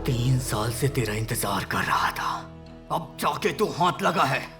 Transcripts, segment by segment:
तीन साल से तेरा इंतजार कर रहा था, अब जाके तू हाथ लगा है।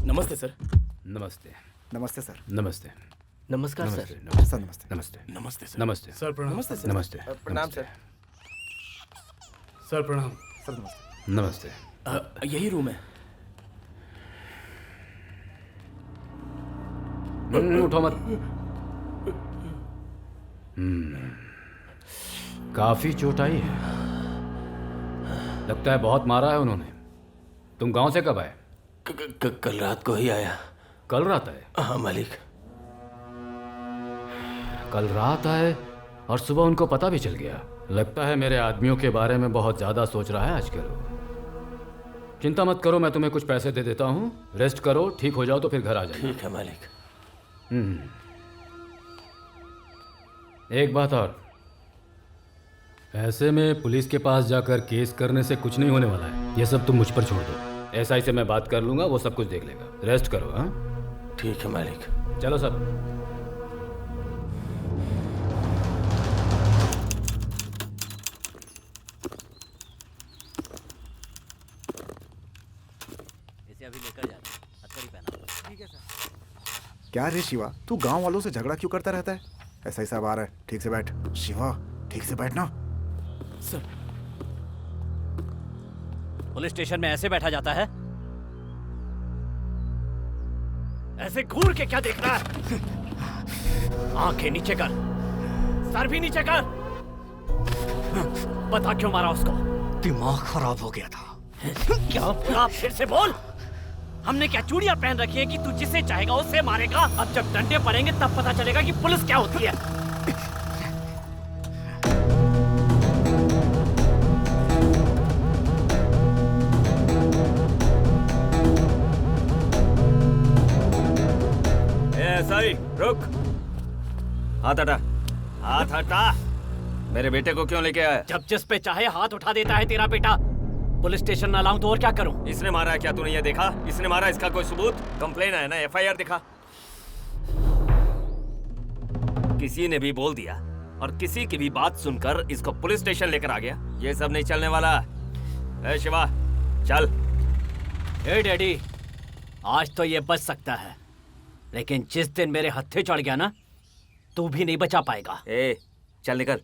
नमस्ते सर। नमस्ते। नमस्कार सर। सर नमस्ते। नमस्ते। नमस्ते सर। नमस्ते सर प्रणाम। नमस्ते सर। नमस्ते। प्रणाम सर। सर प्रणाम। सर नमस्ते। नमस्ते। यही रूम है। उठो मत। काफी चोट आई है, लगता है बहुत मारा है उन्होंने। तुम गांव से कब आए? कल रात को ही आया। कल रात आए? हाँ मालिक। कल रात आए और सुबह उनको पता भी चल गया। लगता है मेरे आदमियों के बारे में बहुत ज्यादा सोच रहा है आजकल। चिंता मत करो, मैं तुम्हें कुछ पैसे दे देता हूँ, रेस्ट करो, ठीक हो जाओ तो फिर घर आ जाओ। ठीक है मालिक। एक बात और, ऐसे में पुलिस के पास जाकर केस करने से कुछ नहीं होने वाला है। ये सब तुम मुझ पर छोड़ दो। एसआई से मैं बात कर लूंगा, वो सब कुछ देख लेगा। रेस्ट करो। हाँ ठीक है मालिक। चलो सब। इसे अभी लेकर जाना, हथकड़ी पहना। ठीक है सर। क्या रे शिवा, तू गांव वालों से झगड़ा क्यों करता रहता है? ऐसा ही सब आ रहा है। ठीक से बैठ शिवा, ठीक से बैठना। सर पुलिस स्टेशन में ऐसे बैठा जाता है? ऐसे घूर के क्या देख रहा है? आंखें नीचे कर, सर भी नीचे कर। बता क्यों मारा उसको? दिमाग खराब हो गया था। क्या बोला? फिर से बोल। हमने क्या चूड़ियां पहन रखी है कि तू जिसे चाहेगा उससे मारेगा? अब जब डंडे पड़ेंगे तब पता चलेगा कि पुलिस क्या होती है। सही, रुक। हाथ हटा, हाथ हटा। मेरे बेटे को क्यों लेके आया? जब जिस पे चाहे हाथ उठा देता है तेरा बेटा। पुलिस स्टेशन न लाऊं तो और क्या करूं? इसने मारा है क्या? तूने ये देखा? इसने मारा, इसका कोई सबूत? कंप्लेन है ना, एफआईआर दिखा। किसी ने भी बोल दिया और किसी की भी बात सुनकर इसको पुलिस स्टेशन लेकर आ गया। ये सब नहीं चलने वाला। ए शिवा, चल। ए डैडी, आज तो ये बच सकता है, लेकिन जिस दिन मेरे हत्थे चढ़ गया ना, तू भी नहीं बचा पाएगा। ए, चल निकल।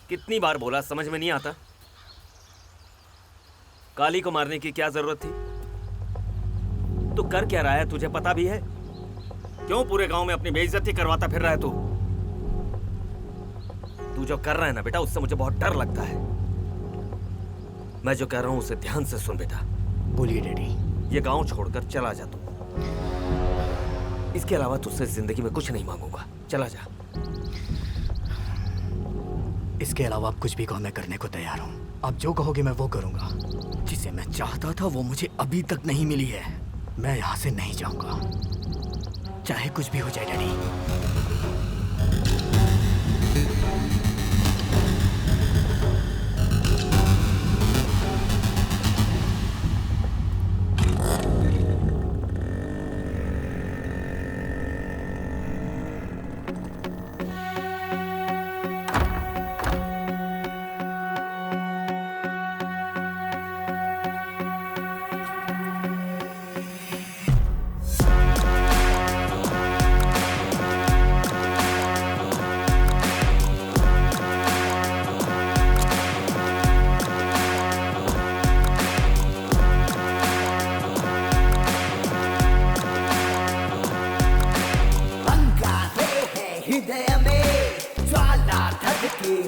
कितनी बार बोला, समझ में नहीं आता? काली को मारने की क्या जरूरत थी? तू कर क्या रहा है, तुझे पता भी है? क्यों पूरे गांव में अपनी बेइज्जती करवाता फिर रहा है तू? तू जो कर रहा है ना बेटा, उससे मुझे बहुत डर लगता है। मैं जो कह रहा हूं उसे ध्यान से सुन बेटा। बोलिए डैडी। ये गांव छोड़कर चला जा तू। इसके अलावा तुझसे जिंदगी में कुछ नहीं मांगूंगा। चला जा। इसके अलावा आप कुछ भी कहो मैं करने को तैयार हूँ। आप जो कहोगे मैं वो करूँगा। जिसे मैं चाहता था वो मुझे अभी तक नहीं मिली है। मैं यहाँ से नहीं जाऊँगा, चाहे कुछ भी हो जाए डैडी।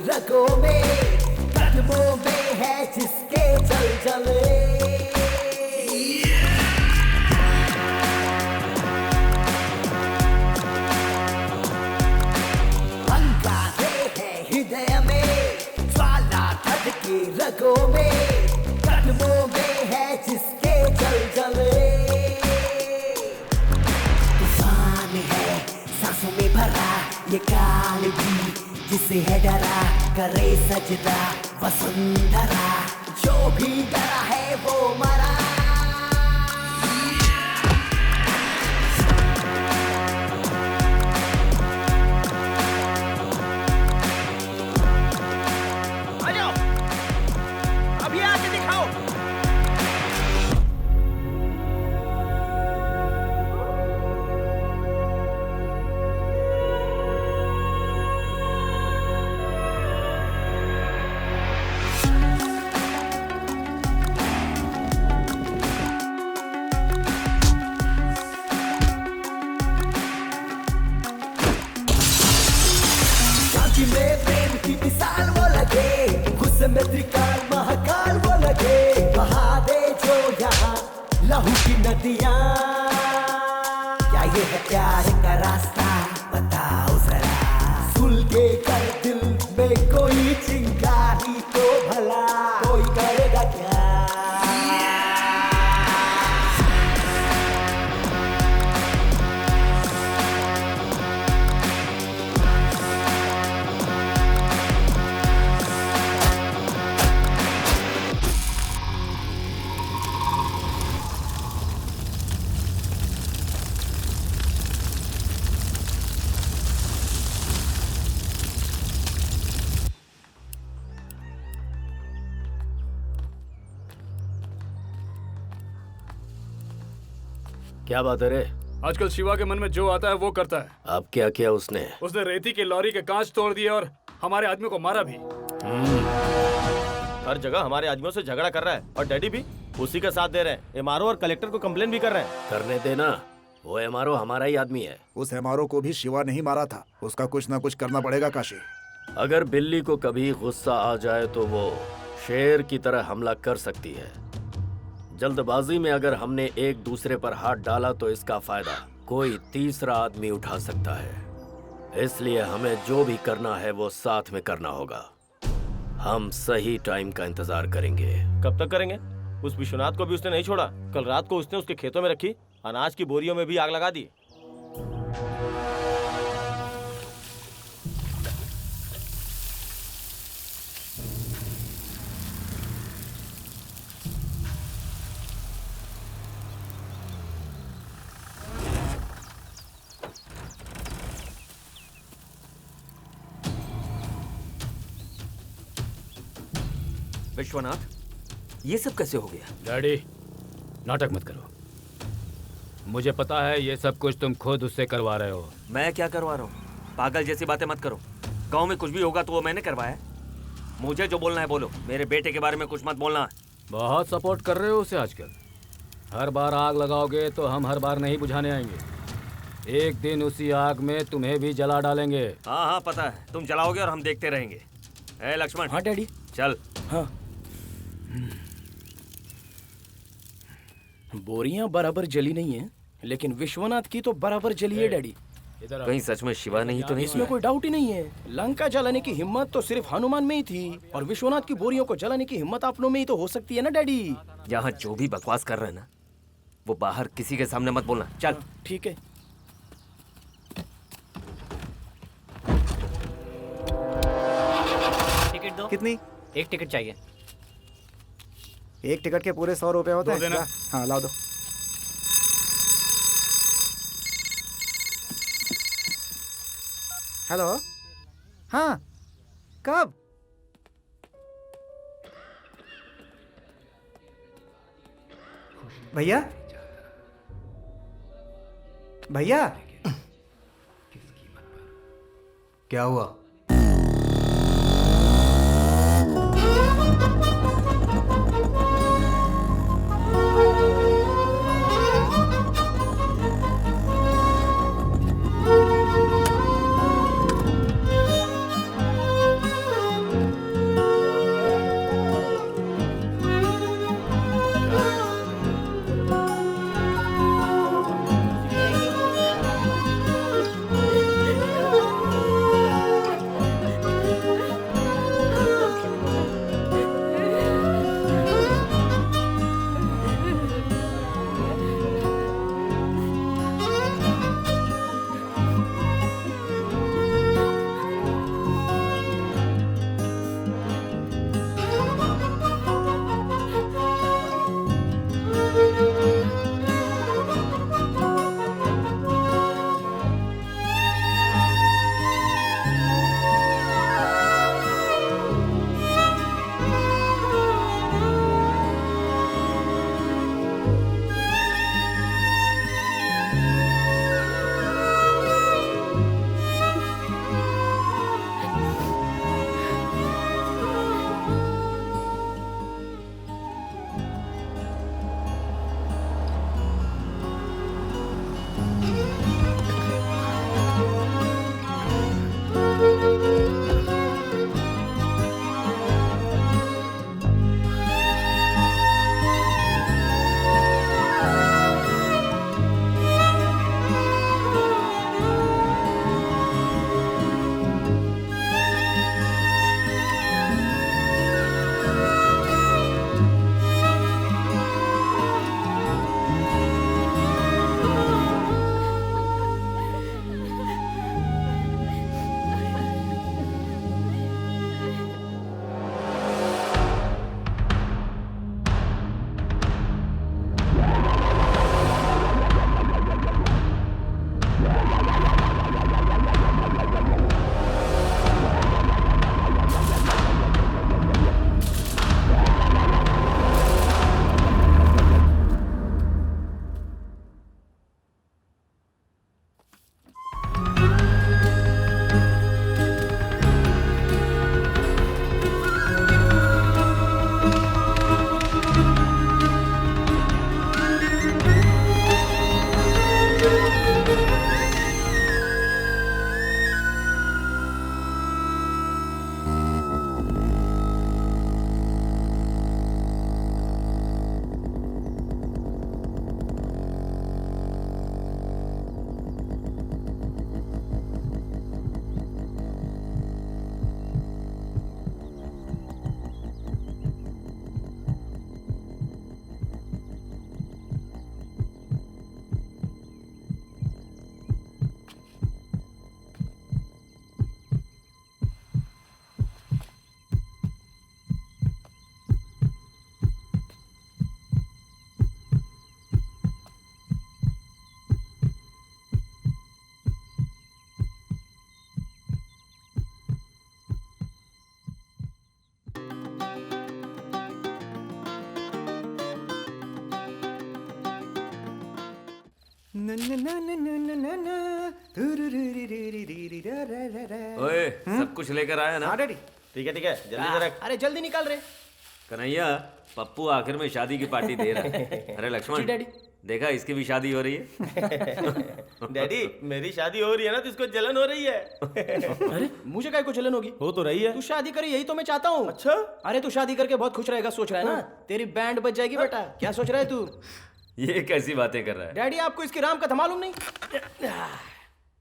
रगों में कदमों में है जिसके चल चले। अंगारे है हृदय में ज्वाला धधके रगों में कदमों में है जिसके चल चले। तूफान है सांसों में भरा ये काल भी जिसे है डरा करे सजदा वसुंधरा। जो भी डरा है वो मरा। आ जाओ, अभी आके दिखाओ। में प्रेम की मिसाल वो लगे, गुस्से में त्रिकाल महाकाल वो लगे। बहा दे जो यहाँ लहू की नदियाँ। क्या ये है प्यार का रास्ता बताओ जरा। सुलगे कर दिल में कोई चिंगारी तो भला कोई करेगा क्या। क्या बात है रे? आजकल शिवा के मन में जो आता है वो करता है। अब क्या किया उसने? उसने रेती की लॉरी के कांच तोड़ दिए और हमारे आदमी को मारा भी। हर जगह हमारे आदमियों से झगड़ा कर रहा है और डैडी भी उसी का साथ दे रहे हैं। एमआरओ और कलेक्टर को कंप्लेन भी कर रहे हैं। करने देना, वो एमआरओ हमारा ही आदमी है। उस एमआरओ को भी शिवा नहीं मारा था। उसका कुछ ना कुछ करना पड़ेगा काशी। अगर बिल्ली को कभी गुस्सा आ जाए तो वो शेर की तरह हमला कर सकती है। जल्दबाजी में अगर हमने एक दूसरे पर हाथ डाला तो इसका फायदा कोई तीसरा आदमी उठा सकता है। इसलिए हमें जो भी करना है वो साथ में करना होगा। हम सही टाइम का इंतजार करेंगे। कब तक करेंगे? उस विश्वनाथ को भी उसने नहीं छोड़ा। कल रात को उसने उसके खेतों में रखी अनाज की बोरियों में भी आग लगा दी। विश्वनाथ, ये सब कैसे हो गया? डैडी, नाटक मत करो। मुझे पता है ये सब कुछ तुम खुद उससे करवा रहे हो। मैं क्या करवा रहा हूँ? पागल जैसी बातें मत करो। गांव में कुछ भी होगा तो वो मैंने करवाया। मुझे जो बोलना है बोलो। मेरे बेटे के बारे में कुछ मत बोलना। बहुत सपोर्ट कर रहे हो उसे आजकल। हर बार आग लगाओगे तो हम हर बार नहीं बुझाने आएंगे। एक दिन उसी आग में तुम्हें भी जला डालेंगे। हाँ हाँ पता है, तुम जलाओगे और हम देखते रहेंगे। ए लक्ष्मण। हाँ डैडी। चल। हाँ। बोरियां बराबर जली नहीं है, लेकिन विश्वनाथ की तो बराबर जली है डैडी। कहीं सच में शिवा नहीं तो नहीं इसमें कोई डाउट ही नहीं है। लंका जलाने की हिम्मत तो सिर्फ हनुमान में ही थी, और विश्वनाथ की बोरियों को जलाने की हिम्मत अपनों में ही तो हो सकती है ना डैडी। यहाँ जो भी बकवास कर रहे हैं ना, वो बाहर किसी के सामने मत बोलना। चल। ठीक है। टिकट दो। कितनी? एक टिकट चाहिए। एक टिकट के पूरे 100 रुपए होते हैं। ला, हाँ लाओ दो। हेलो, हाँ, कब? भैया, भैया, क्या हुआ? ओए, सब कुछ लेकर आया ना? हाँ डैडी। ठीक है जल्दी से रख। अरे जल्दी निकाल रहे। कन्हैया, पप्पू आखिर में शादी की पार्टी दे रहा है। अरे लक्ष्मण, डैडी। देखा इसकी भी शादी हो रही है। डैडी मेरी शादी हो रही है ना, तो इसको जलन हो रही है। अरे मुझे काय को जलन होगी? हो तो रही है। तू शादी करे यही तो मैं चाहता हूँ। अच्छा? अरे तू शादी करके बहुत खुश रहेगा सोच रहा है ना? तेरी बैंड बज जाएगी बेटा। क्या सोच रहा है तू? ये कैसी बातें कर रहा है? डैडी आपको इसकी राम कथा मालूम नहीं?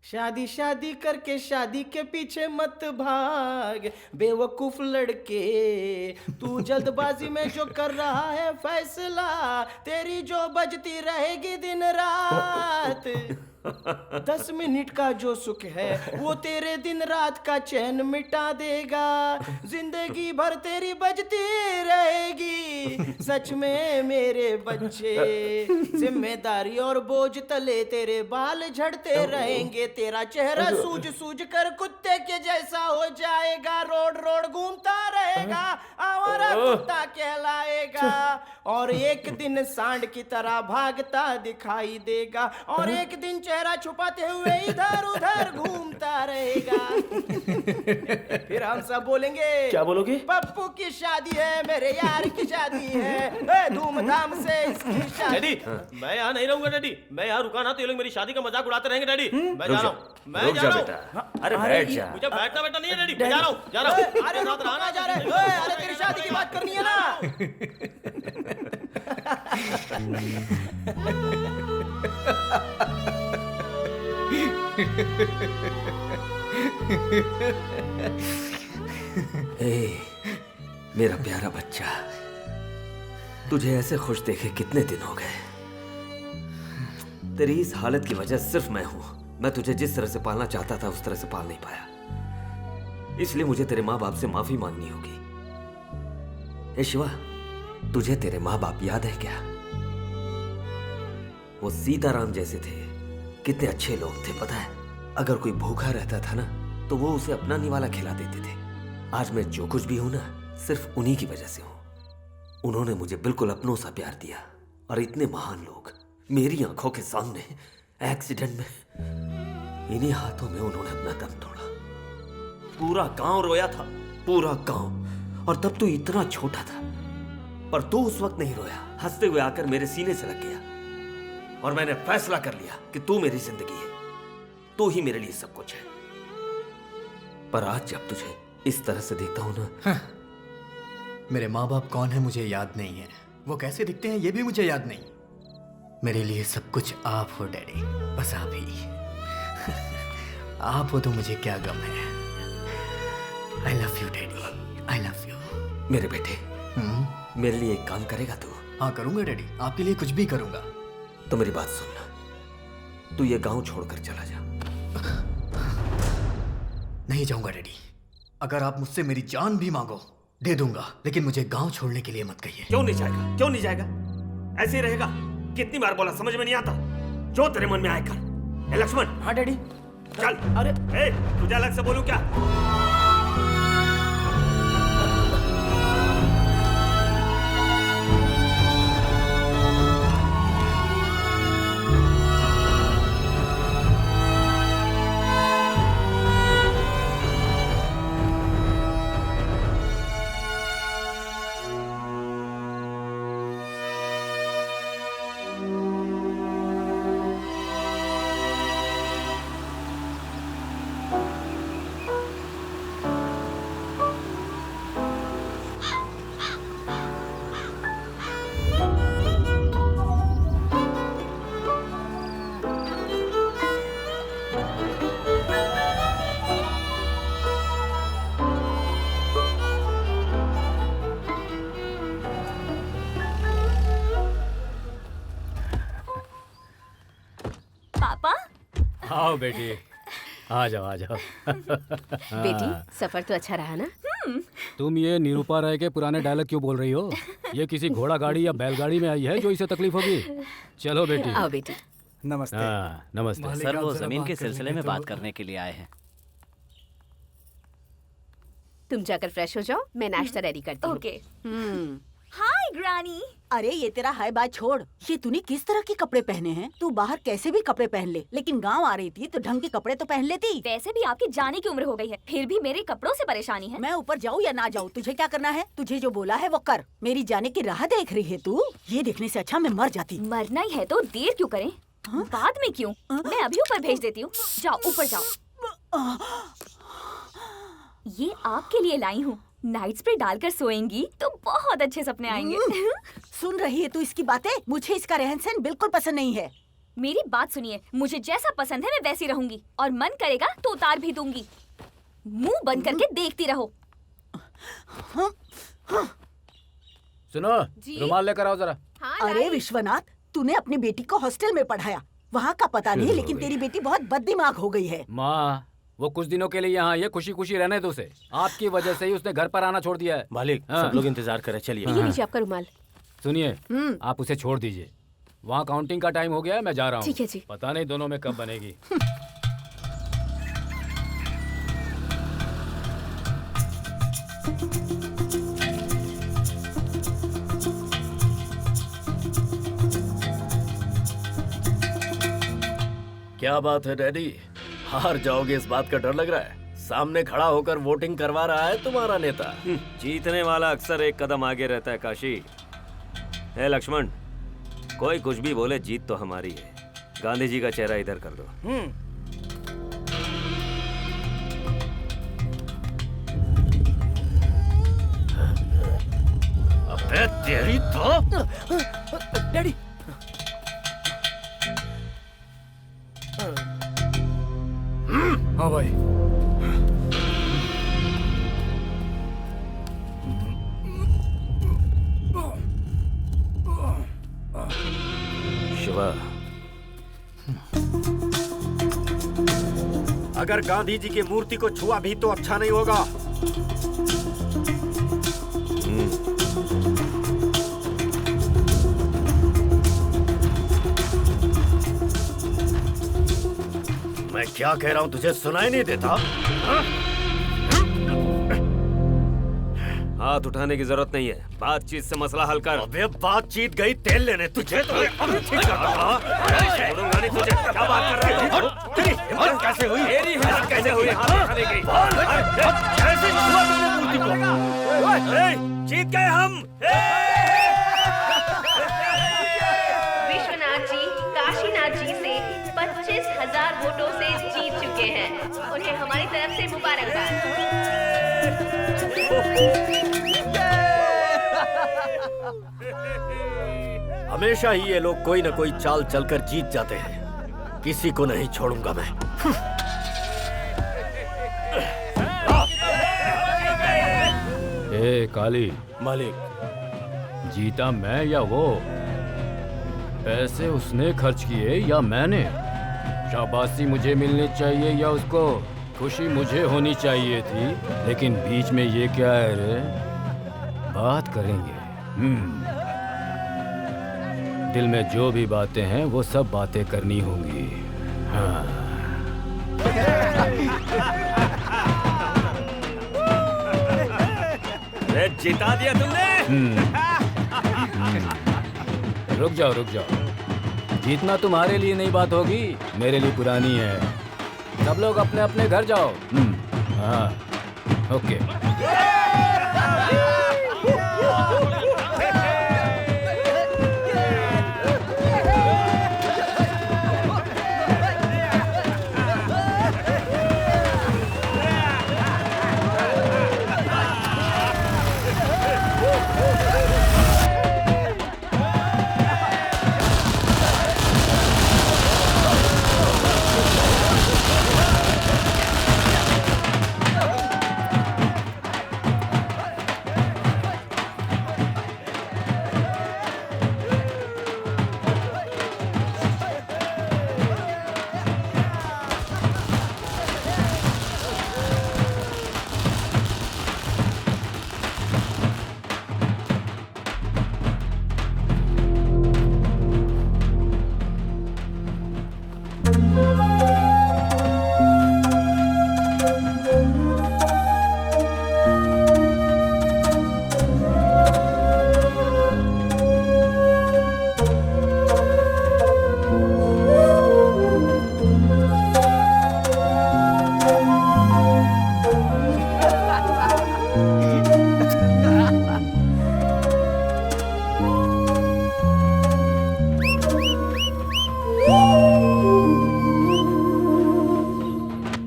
शादी शादी करके शादी के पीछे मत भाग बेवकूफ लड़के, तू जल्दबाजी में जो कर रहा है फैसला, तेरी जो बजती रहेगी दिन रात। 10 मिनट का जो सुख है वो तेरे दिन रात का चैन मिटा देगा, जिंदगी भर तेरी बजती रहेगी। सच में मेरे बच्चे, जिम्मेदारी और बोझ तले तेरे बाल झड़ते रहेंगे, तेरा चेहरा सूज सूज कर कुत्ते के जैसा हो जाएगा, रोड रोड घूमता रहेगा, आवारा कुत्ता कहलाएगा, और एक दिन सांड की तरह भागता दिखाई देगा, और एक दिन चेहरा छुपाते हुए इधर उधर घूमता रहेगा। फिर हम सब बोलेंगे, क्या बोलोगे? पप्पू की शादी है, मेरे यार की शादी है, धूमधाम से इसकी शादी। डैडी मैं यहाँ नहीं रहूंगा डैडी, मैं यहाँ रुका ना तो ये लोग मेरी शादी का मजाक उड़ाते रहेंगे डैडी। मैं जा रहा हूँ, मैं रुक जा जा रहा बेटा। हूँ। अरे बैठ जा। मुझे बैठना बैठना नहीं है डैडी, मैं जा रहा हूँ, जा रहा हूँ। अरे साथ रहना जा रहे हैं, अरे तेरी शादी की बात करनी है ना। मेरा प्यारा बच्चा, तुझे ऐसे खुश देखे कितने दिन हो गए। तेरी इस हालत की वजह सिर्फ मैं हूं। मैं तुझे जिस तरह से पालना चाहता था उस तरह से पाल नहीं पाया, इसलिए मुझे तेरे माँ बाप से माफी मांगनी होगी। ए शिवा, तुझे तेरे माँ बाप याद है क्या? वो सीताराम जैसे थे, कितने अच्छे लोग थे पता है। अगर कोई भूखा रहता था ना तो वो उसे अपना निवाला खिला देते थे। आज मैं जो कुछ भी हूं ना, सिर्फ उन्हीं की वजह से हूं। उन्होंने मुझे बिल्कुल अपनों सा प्यार दिया, और इतने महान लोग मेरी आंखों के सामने एक्सीडेंट में, इन्हीं हाथों में उन्होंने अपना दम तोड़ा। पूरा गांव रोया था, पूरा गांव। और तब तू इतना छोटा था, पर तू उस वक्त नहीं रोया। हंसते हुए आकर मेरे सीने से लग गया, और मैंने फैसला कर लिया कि तू मेरी जिंदगी है, तू ही मेरे लिए सब कुछ है। पर आज जब तुझे इस तरह से देखता हूं ना, मेरे माँ बाप कौन है मुझे याद नहीं है, वो कैसे दिखते हैं ये भी मुझे याद नहीं। मेरे लिए सब कुछ आप हो डैडी, बस आप ही। आप हो तो मुझे क्या गम है। I love you daddy, I love you. मेरे बेटे, मेरे लिए एक काम करेगा तू? हाँ करूंगा डैडी, आपके लिए कुछ भी करूंगा। तो मेरी बात सुनना, तू ये गांव छोड़कर चला जा। नहीं जाऊंगा डैडी, अगर आप मुझसे मेरी जान भी मांगो दे दूंगा, लेकिन मुझे गांव छोड़ने के लिए मत कहिए। क्यों नहीं जाएगा? क्यों नहीं जाएगा? ऐसे ही रहेगा? कितनी बार बोला, समझ में नहीं आता? जो तेरे मन में आए कर। ए लक्ष्मण। हाँ डैडी। चल। अरे ए, तुझे अलग से बोलूं क्या? आओ बेटी, आ जाओ आ जाओ। बेटी सफर तो अच्छा रहा ना? तुम ये निरूपा राय के पुराने डायलॉग क्यों बोल रही हो? ये किसी घोड़ा गाड़ी या बैलगाड़ी में आई है जो इसे तकलीफ होगी? चलो बेटी। आओ बेटी। नमस्ते। हाँ नमस्ते। सर वो जमीन के सिलसिले में बात करने के लिए आए हैं। तुम जाकर फ्रेश हो जाओ, मैं नाश्ता रेडी करती हूँ। ओके। हाय ग्रानी। अरे ये तेरा हाय बाय छोड़, ये तूने किस तरह के कपड़े पहने हैं? तू बाहर कैसे भी कपड़े पहन ले, लेकिन गांव आ रही थी तो ढंग के कपड़े तो पहन लेती। वैसे भी आपकी जाने की उम्र हो गई है, फिर भी मेरे कपड़ों से परेशानी है। मैं ऊपर जाऊँ या ना जाऊँ, तुझे क्या करना है? तुझे जो बोला है वो कर। मेरी जाने की राह देख रही है तू? ये देखने से अच्छा मैं मर जाती। मरना ही है तो देर क्यों करें? बाद में क्यों? मैं अभी ऊपर भेज देती हूँ। जाओ ऊपर जाओ। ये आपके लिए लाई हूँ। नाइट स्प्रे डालकर सोएंगी तो बहुत अच्छे सपने आएंगे। सुन रही है तू इसकी बातें? मुझे इसका रहन सहन बिल्कुल पसंद नहीं है। मेरी बात सुनिए, मुझे जैसा पसंद है मैं वैसी रहूंगी और मन करेगा तो उतार भी दूंगी। मुंह बंद करके देखती रहो। सुनो, रुमाल लेकर आओ जरा। अरे विश्वनाथ, तूने अपनी बेटी को हॉस्टल में पढ़ाया, वहाँ का पता नहीं, लेकिन तेरी बेटी बहुत बददिमाग हो गई है। माँ, वो कुछ दिनों के लिए यहाँ ये खुशी खुशी रहने दो उसे। आपकी वजह से ही उसने घर पर आना छोड़ दिया है। मालिक, सब लोग इंतजार करें, चलिए। ये लीजिए आपका रुमाल। सुनिए, आप उसे छोड़ दीजिए। वहाँ काउंटिंग का टाइम हो गया है, मैं जा रहा हूँ। ठीक है जी। पता नहीं दोनों में कब बनेगी। क्या बात है डैडी, हार जाओगे इस बात का डर लग रहा है? सामने खड़ा होकर वोटिंग करवा रहा है तुम्हारा नेता। जीतने वाला अक्सर एक कदम आगे रहता है काशी। है लक्ष्मण, कोई कुछ भी बोले, जीत तो हमारी है। गांधी जी का चेहरा इधर कर दो। अबे तेरी तो। डैडी, हाँ भाई। शिवा, अगर गांधी जी की मूर्ति को छुआ भी तो अच्छा नहीं होगा। मैं क्या कह रहा हूँ तुझे सुनाई नहीं देता? हाथ उठाने की जरूरत नहीं है, बातचीत से मसला हल कर। अबे बातचीत गई तेल लेने, तुझे तो अभी ठीक करता हूँ। छोड़ूंगा नहीं तुझे। क्या बात कर रही है? तेरी हिम्मत कैसे हुई? तेरी हिम्मत कैसे हुई हाथ उठाने की? कैसे छुआ तूने मूर्ति को? जीत गए हम। विश्वनाथ जी काशीनाथ जी से 25,000 वोटों से जीत चुके हैं। उन्हें हमारी तरफ से मुबारकबाद। हमेशा ही ये लोग कोई न कोई चाल चलकर जीत जाते हैं। किसी को नहीं छोड़ूंगा मैं। ए काली। मालिक, जीता मैं या वो? पैसे उसने खर्च किए या मैंने? शाबाशी मुझे मिलनी चाहिए या उसको? खुशी मुझे होनी चाहिए थी, लेकिन बीच में ये क्या है रे? बात करेंगे। दिल में जो भी बातें हैं वो सब बातें करनी होंगी। हाँ। जिता दिया तुमने। रुक जाओ रुक जाओ। जीतना तुम्हारे लिए नई बात होगी, मेरे लिए पुरानी है। सब लोग अपने अपने घर जाओ। हाँ, ओके।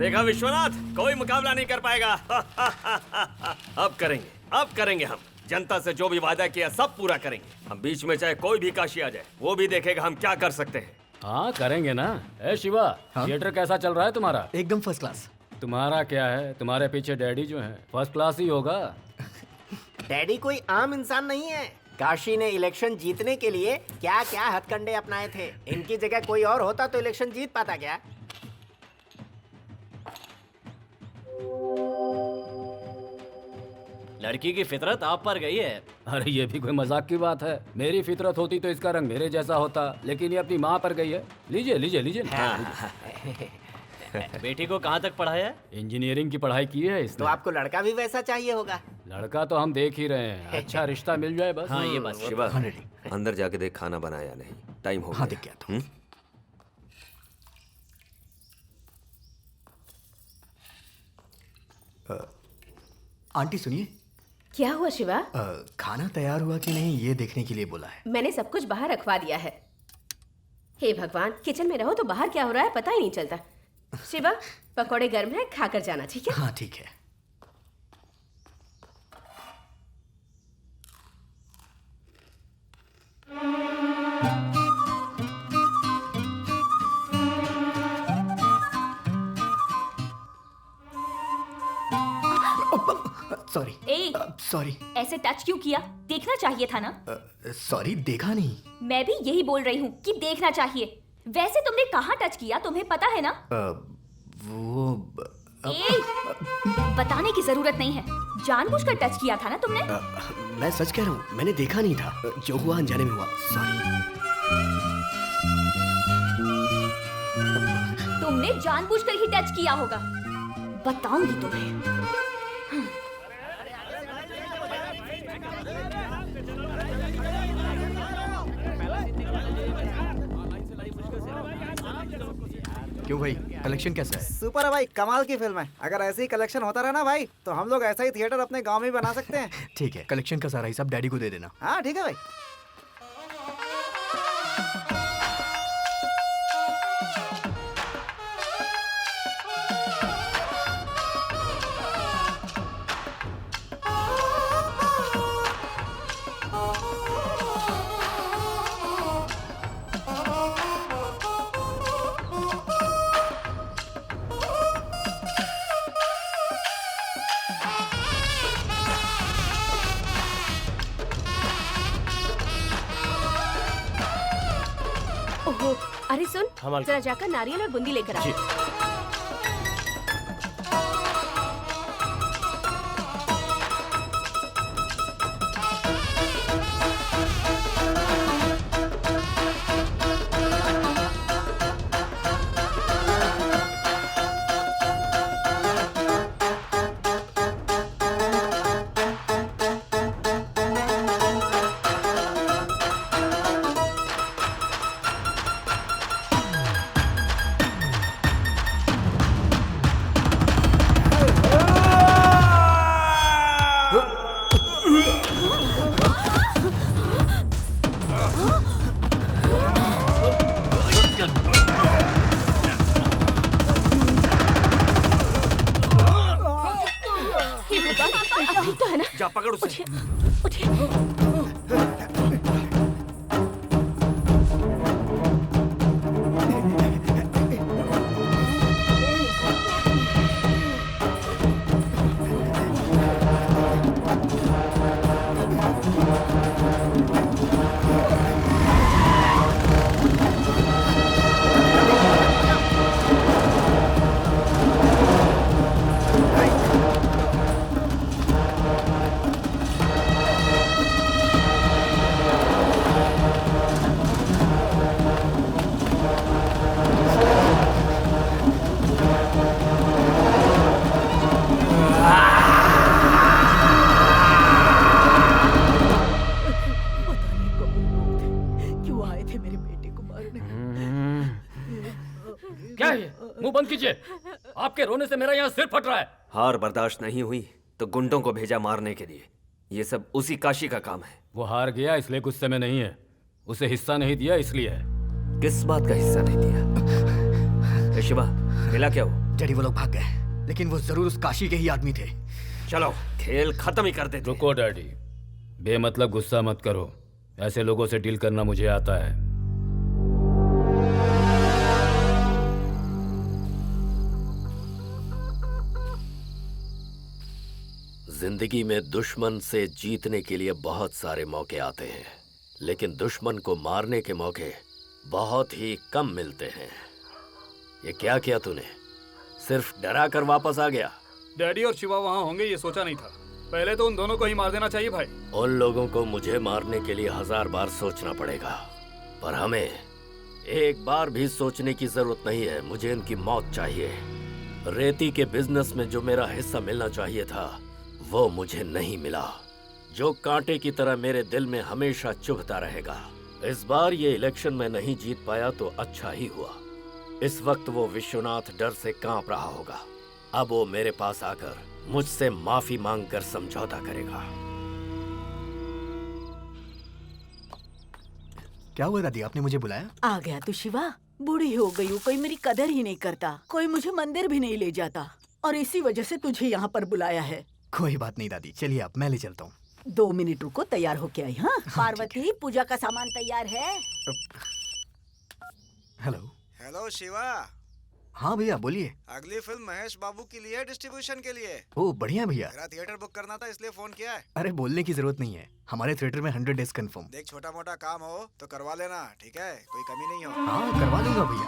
देखा विश्वनाथ, कोई मुकाबला नहीं कर पाएगा। अब करेंगे हम। जनता से जो भी वादा किया सब पूरा करेंगे। हम बीच में चाहे कोई भी काशी आ जाए, वो भी देखेगा हम क्या कर सकते हैं। हाँ करेंगे ना। ए शिवा, थिएटर कैसा चल रहा है तुम्हारा? एकदम फर्स्ट क्लास। तुम्हारा क्या है, तुम्हारे पीछे डैडी जो है फर्स्ट क्लास ही होगा। डैडी कोई आम इंसान नहीं है। काशी ने इलेक्शन जीतने के लिए क्या क्या हथकंडे अपनाए थे। इनकी जगह कोई और होता तो इलेक्शन जीत पाता क्या? लड़की की फितरत आप पर गई है। अरे ये भी कोई मजाक की बात है? मेरी फितरत होती तो इसका रंग मेरे जैसा होता, लेकिन ये अपनी माँ पर गई है। लीजिए लीजिए लीजिए। बेटी को कहाँ तक पढ़ाया है? इंजीनियरिंग की पढ़ाई की है इसने। तो आपको लड़का भी वैसा चाहिए होगा। लड़का तो हम देख ही रहे हैं, अच्छा रिश्ता मिल जाए बस। हाँ ये बात। शिवा, अंदर जाके देख खाना बनाया नहीं, टाइम हो गया। हाँ देख गया तो। आंटी सुनिए। क्या हुआ शिवा? खाना तैयार हुआ कि नहीं ये देखने के लिए बोला है। मैंने सब कुछ बाहर रखवा दिया है। हे भगवान, किचन में रहो तो बाहर क्या हो रहा है पता ही नहीं चलता। शिवा, पकौड़े गर्म है, खाकर जाना, ठीक है? हाँ ठीक है। सॉरी। सॉरी। ऐसे टच क्यों किया? देखना चाहिए था ना। सॉरी, देखा नहीं। मैं भी यही बोल रही हूँ कि देखना चाहिए। वैसे तुमने कहाँ टच किया, तुम्हें पता है ना? बताने की जरूरत नहीं है। जानबूझकर टच किया था ना तुमने? मैं सच कह रहा हूँ, मैंने देखा नहीं था। जो हुआ अनजाने में हुआ। सॉरी। तुमने जानबूझकर ही टच किया होगा। बताऊंगी तुम्हें। क्यों भाई, कलेक्शन कैसा है? सुपर है भाई, कमाल की फिल्म है। अगर ऐसे ही कलेक्शन होता रहा ना भाई, तो हम लोग ऐसा ही थिएटर अपने गांव में भी बना सकते हैं। ठीक है, कलेक्शन का सारा हिसाब डैडी को दे देना। हाँ ठीक है भाई। अरे सुन, जरा जाकर नारियल और बूंदी लेकर आ। जा पकड़ उसे। मुंह बंद कीजिए। आपके रोने से मेरा यहाँ सिर फट रहा है। हार बर्दाश्त नहीं हुई तो गुंडों को भेजा मारने के लिए। ये सब उसी काशी का काम है। वो हार गया इसलिए गुस्से में नहीं है, उसे हिस्सा नहीं दिया इसलिए है। किस बात का हिस्सा नहीं दिया? ए शिवा, मिला क्या हो? डैडी वो लोग भाग गए, लेकिन वो जरूर उस काशी के ही आदमी थे। चलो खेल खत्म ही कर देते। रुको डैडी, बेमतलब गुस्सा मत करो। ऐसे लोगों से डील करना मुझे आता है। जिंदगी में दुश्मन से जीतने के लिए बहुत सारे मौके आते हैं, लेकिन दुश्मन को मारने के मौके बहुत ही कम मिलते हैं। ये क्या किया तूने? सिर्फ डरा कर वापस आ गया? डैडी और शिवा वहाँ होंगे ये सोचा नहीं था। पहले तो उन दोनों को ही मार देना चाहिए भाई। उन लोगों को मुझे मारने के लिए 1000 बार सोचना पड़ेगा, पर हमें एक बार भी सोचने की जरूरत नहीं है। मुझे इनकी मौत चाहिए। रेती के बिजनेस में जो मेरा हिस्सा मिलना चाहिए था वो मुझे नहीं मिला, जो कांटे की तरह मेरे दिल में हमेशा चुभता रहेगा। इस बार ये इलेक्शन में नहीं जीत पाया तो अच्छा ही हुआ। इस वक्त वो विश्वनाथ डर से कांप रहा होगा। अब वो मेरे पास आकर मुझसे माफी मांगकर समझौता करेगा। क्या हुआ दादी, आपने मुझे बुलाया? आ गया तू शिवा? बूढ़ी हो गई हूँ, कोई मेरी कदर ही नहीं करता, कोई मुझे मंदिर भी नहीं ले जाता, और इसी वजह से तुझे यहाँ पर बुलाया है। कोई बात नहीं दादी, चलिए आप, मैं ले चलता हूँ। 2 मिनट रुको, तैयार होके आई। हाँ पार्वती, पूजा का सामान तैयार है? हेलो। हेलो शिवा। हाँ भैया बोलिए। अगली फिल्म महेश बाबू की लिए डिस्ट्रीब्यूशन के लिए। ओह बढ़िया भैया। मेरा थिएटर बुक करना था इसलिए फोन किया है। अरे बोलने की जरूरत नहीं है, हमारे थिएटर में 100 डेज कंफर्म। देख छोटा मोटा काम हो तो करवा लेना, ठीक है? कोई कमी नहीं हो। हाँ करवा दूंगा भैया।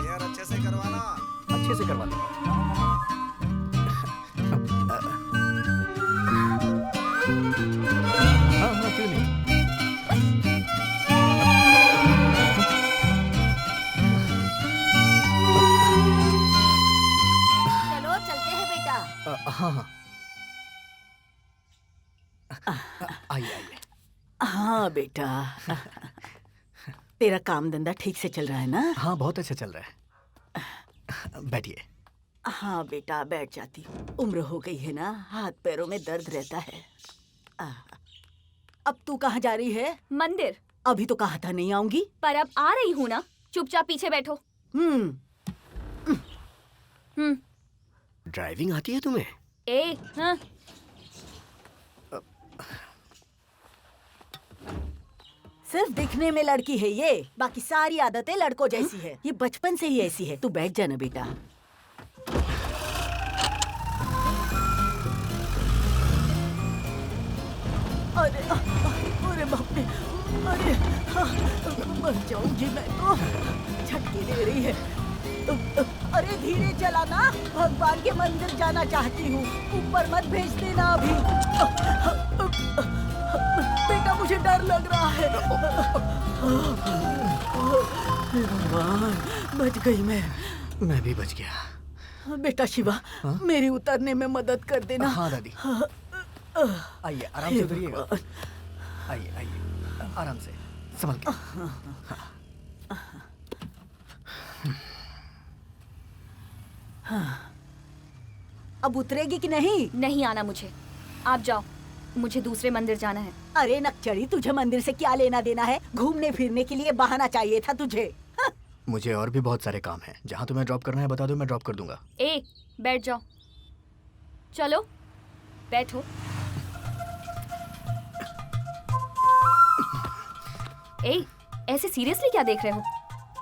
यार अच्छे से करवाना। अच्छे से करवा दूंगा। हाँ हाँ क्यों नहीं। चलो चलते हैं बेटा। हाँ हाँ आइए आइए। हाँ बेटा, तेरा काम धंधा ठीक से चल रहा है ना? हाँ बहुत अच्छा चल रहा है। बैठिए। हाँ बेटा बैठ जाती हूँ, उम्र हो गई है ना, हाथ पैरों में दर्द रहता है। अब तू कहाँ जा रही है? मंदिर। अभी तो कहा था नहीं आऊंगी। पर अब आ रही हूँ ना, चुपचाप पीछे बैठो। ड्राइविंग आती है तुम्हें? हाँ। सिर्फ दिखने में लड़की है ये, बाकी सारी आदतें लड़कों जैसी है। ये बचपन से ही ऐसी है। तू बैठ जाना बेटा। अरे अरे बाप रे, अरे मर जाऊंगी मैं तो। झटके दे रही है। अरे धीरे चलाना, भगवान के मंदिर जाना चाहती हूँ, ऊपर मत भेज देना अभी। बेटा मुझे डर लग रहा है। भगवान, बच गई मैं भी बच गया। बेटा शिवा, मेरी उतरने में मदद कर देना। हाँ दादी। आइए आराम से उतरिएगा। आइए आइए आराम से, संभल के। हाँ। अब उतरेगी कि नहीं? नहीं आना मुझे, आप जाओ, मुझे दूसरे मंदिर जाना है। अरे नकचड़ी, तुझे मंदिर से क्या लेना देना है? घूमने फिरने के लिए बहाना चाहिए था तुझे। हाँ। मुझे और भी बहुत सारे काम हैं। जहाँ तुम्हें ड्रॉप करना है बता दो, मैं ड्रॉप कर दूंगा। बैठ जाओ। चलो बैठो। ऐसे सीरियसली क्या देख रहे हो?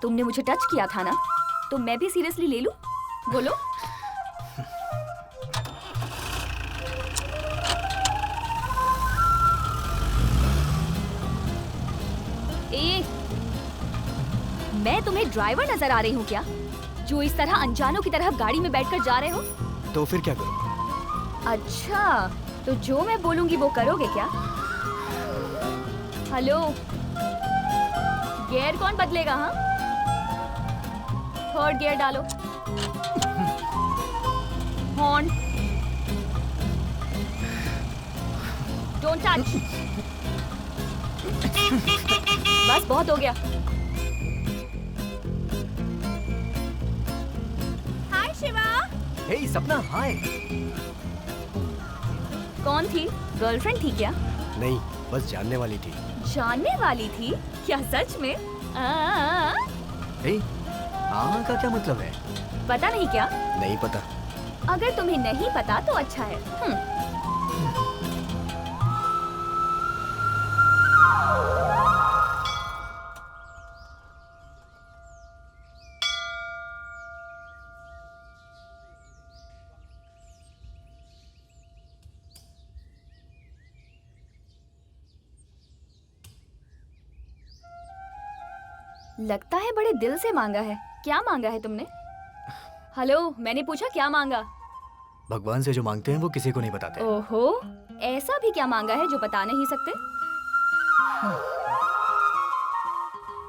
तुमने मुझे टच किया था ना, तो मैं भी सीरियसली ले लूं? बोलो। मैं तुम्हें ड्राइवर नजर आ रही हूँ क्या, जो इस तरह अनजानों की तरह गाड़ी में बैठकर जा रहे हो? तो फिर क्या करूं? अच्छा, तो जो मैं बोलूंगी वो करोगे क्या? हेलो, गियर कौन बदलेगा? हाँ, थर्ड गियर डालो। Horn, don't touch. बस बहुत हो गया। हाय शिवा। हे सपना, हाय। कौन थी? गर्लफ्रेंड थी क्या? नहीं, बस जानने वाली थी। जानने वाली थी क्या? सच में? हे, हाँ का क्या मतलब है? पता नहीं क्या? नहीं पता। अगर तुम्हें नहीं पता तो अच्छा है। लगता है बड़े दिल से मांगा है। क्या मांगा है तुमने? हेलो, मैंने पूछा क्या मांगा? भगवान से जो मांगते हैं वो किसी को नहीं बताते। ओहो, ऐसा भी क्या मांगा है जो बता नहीं सकते?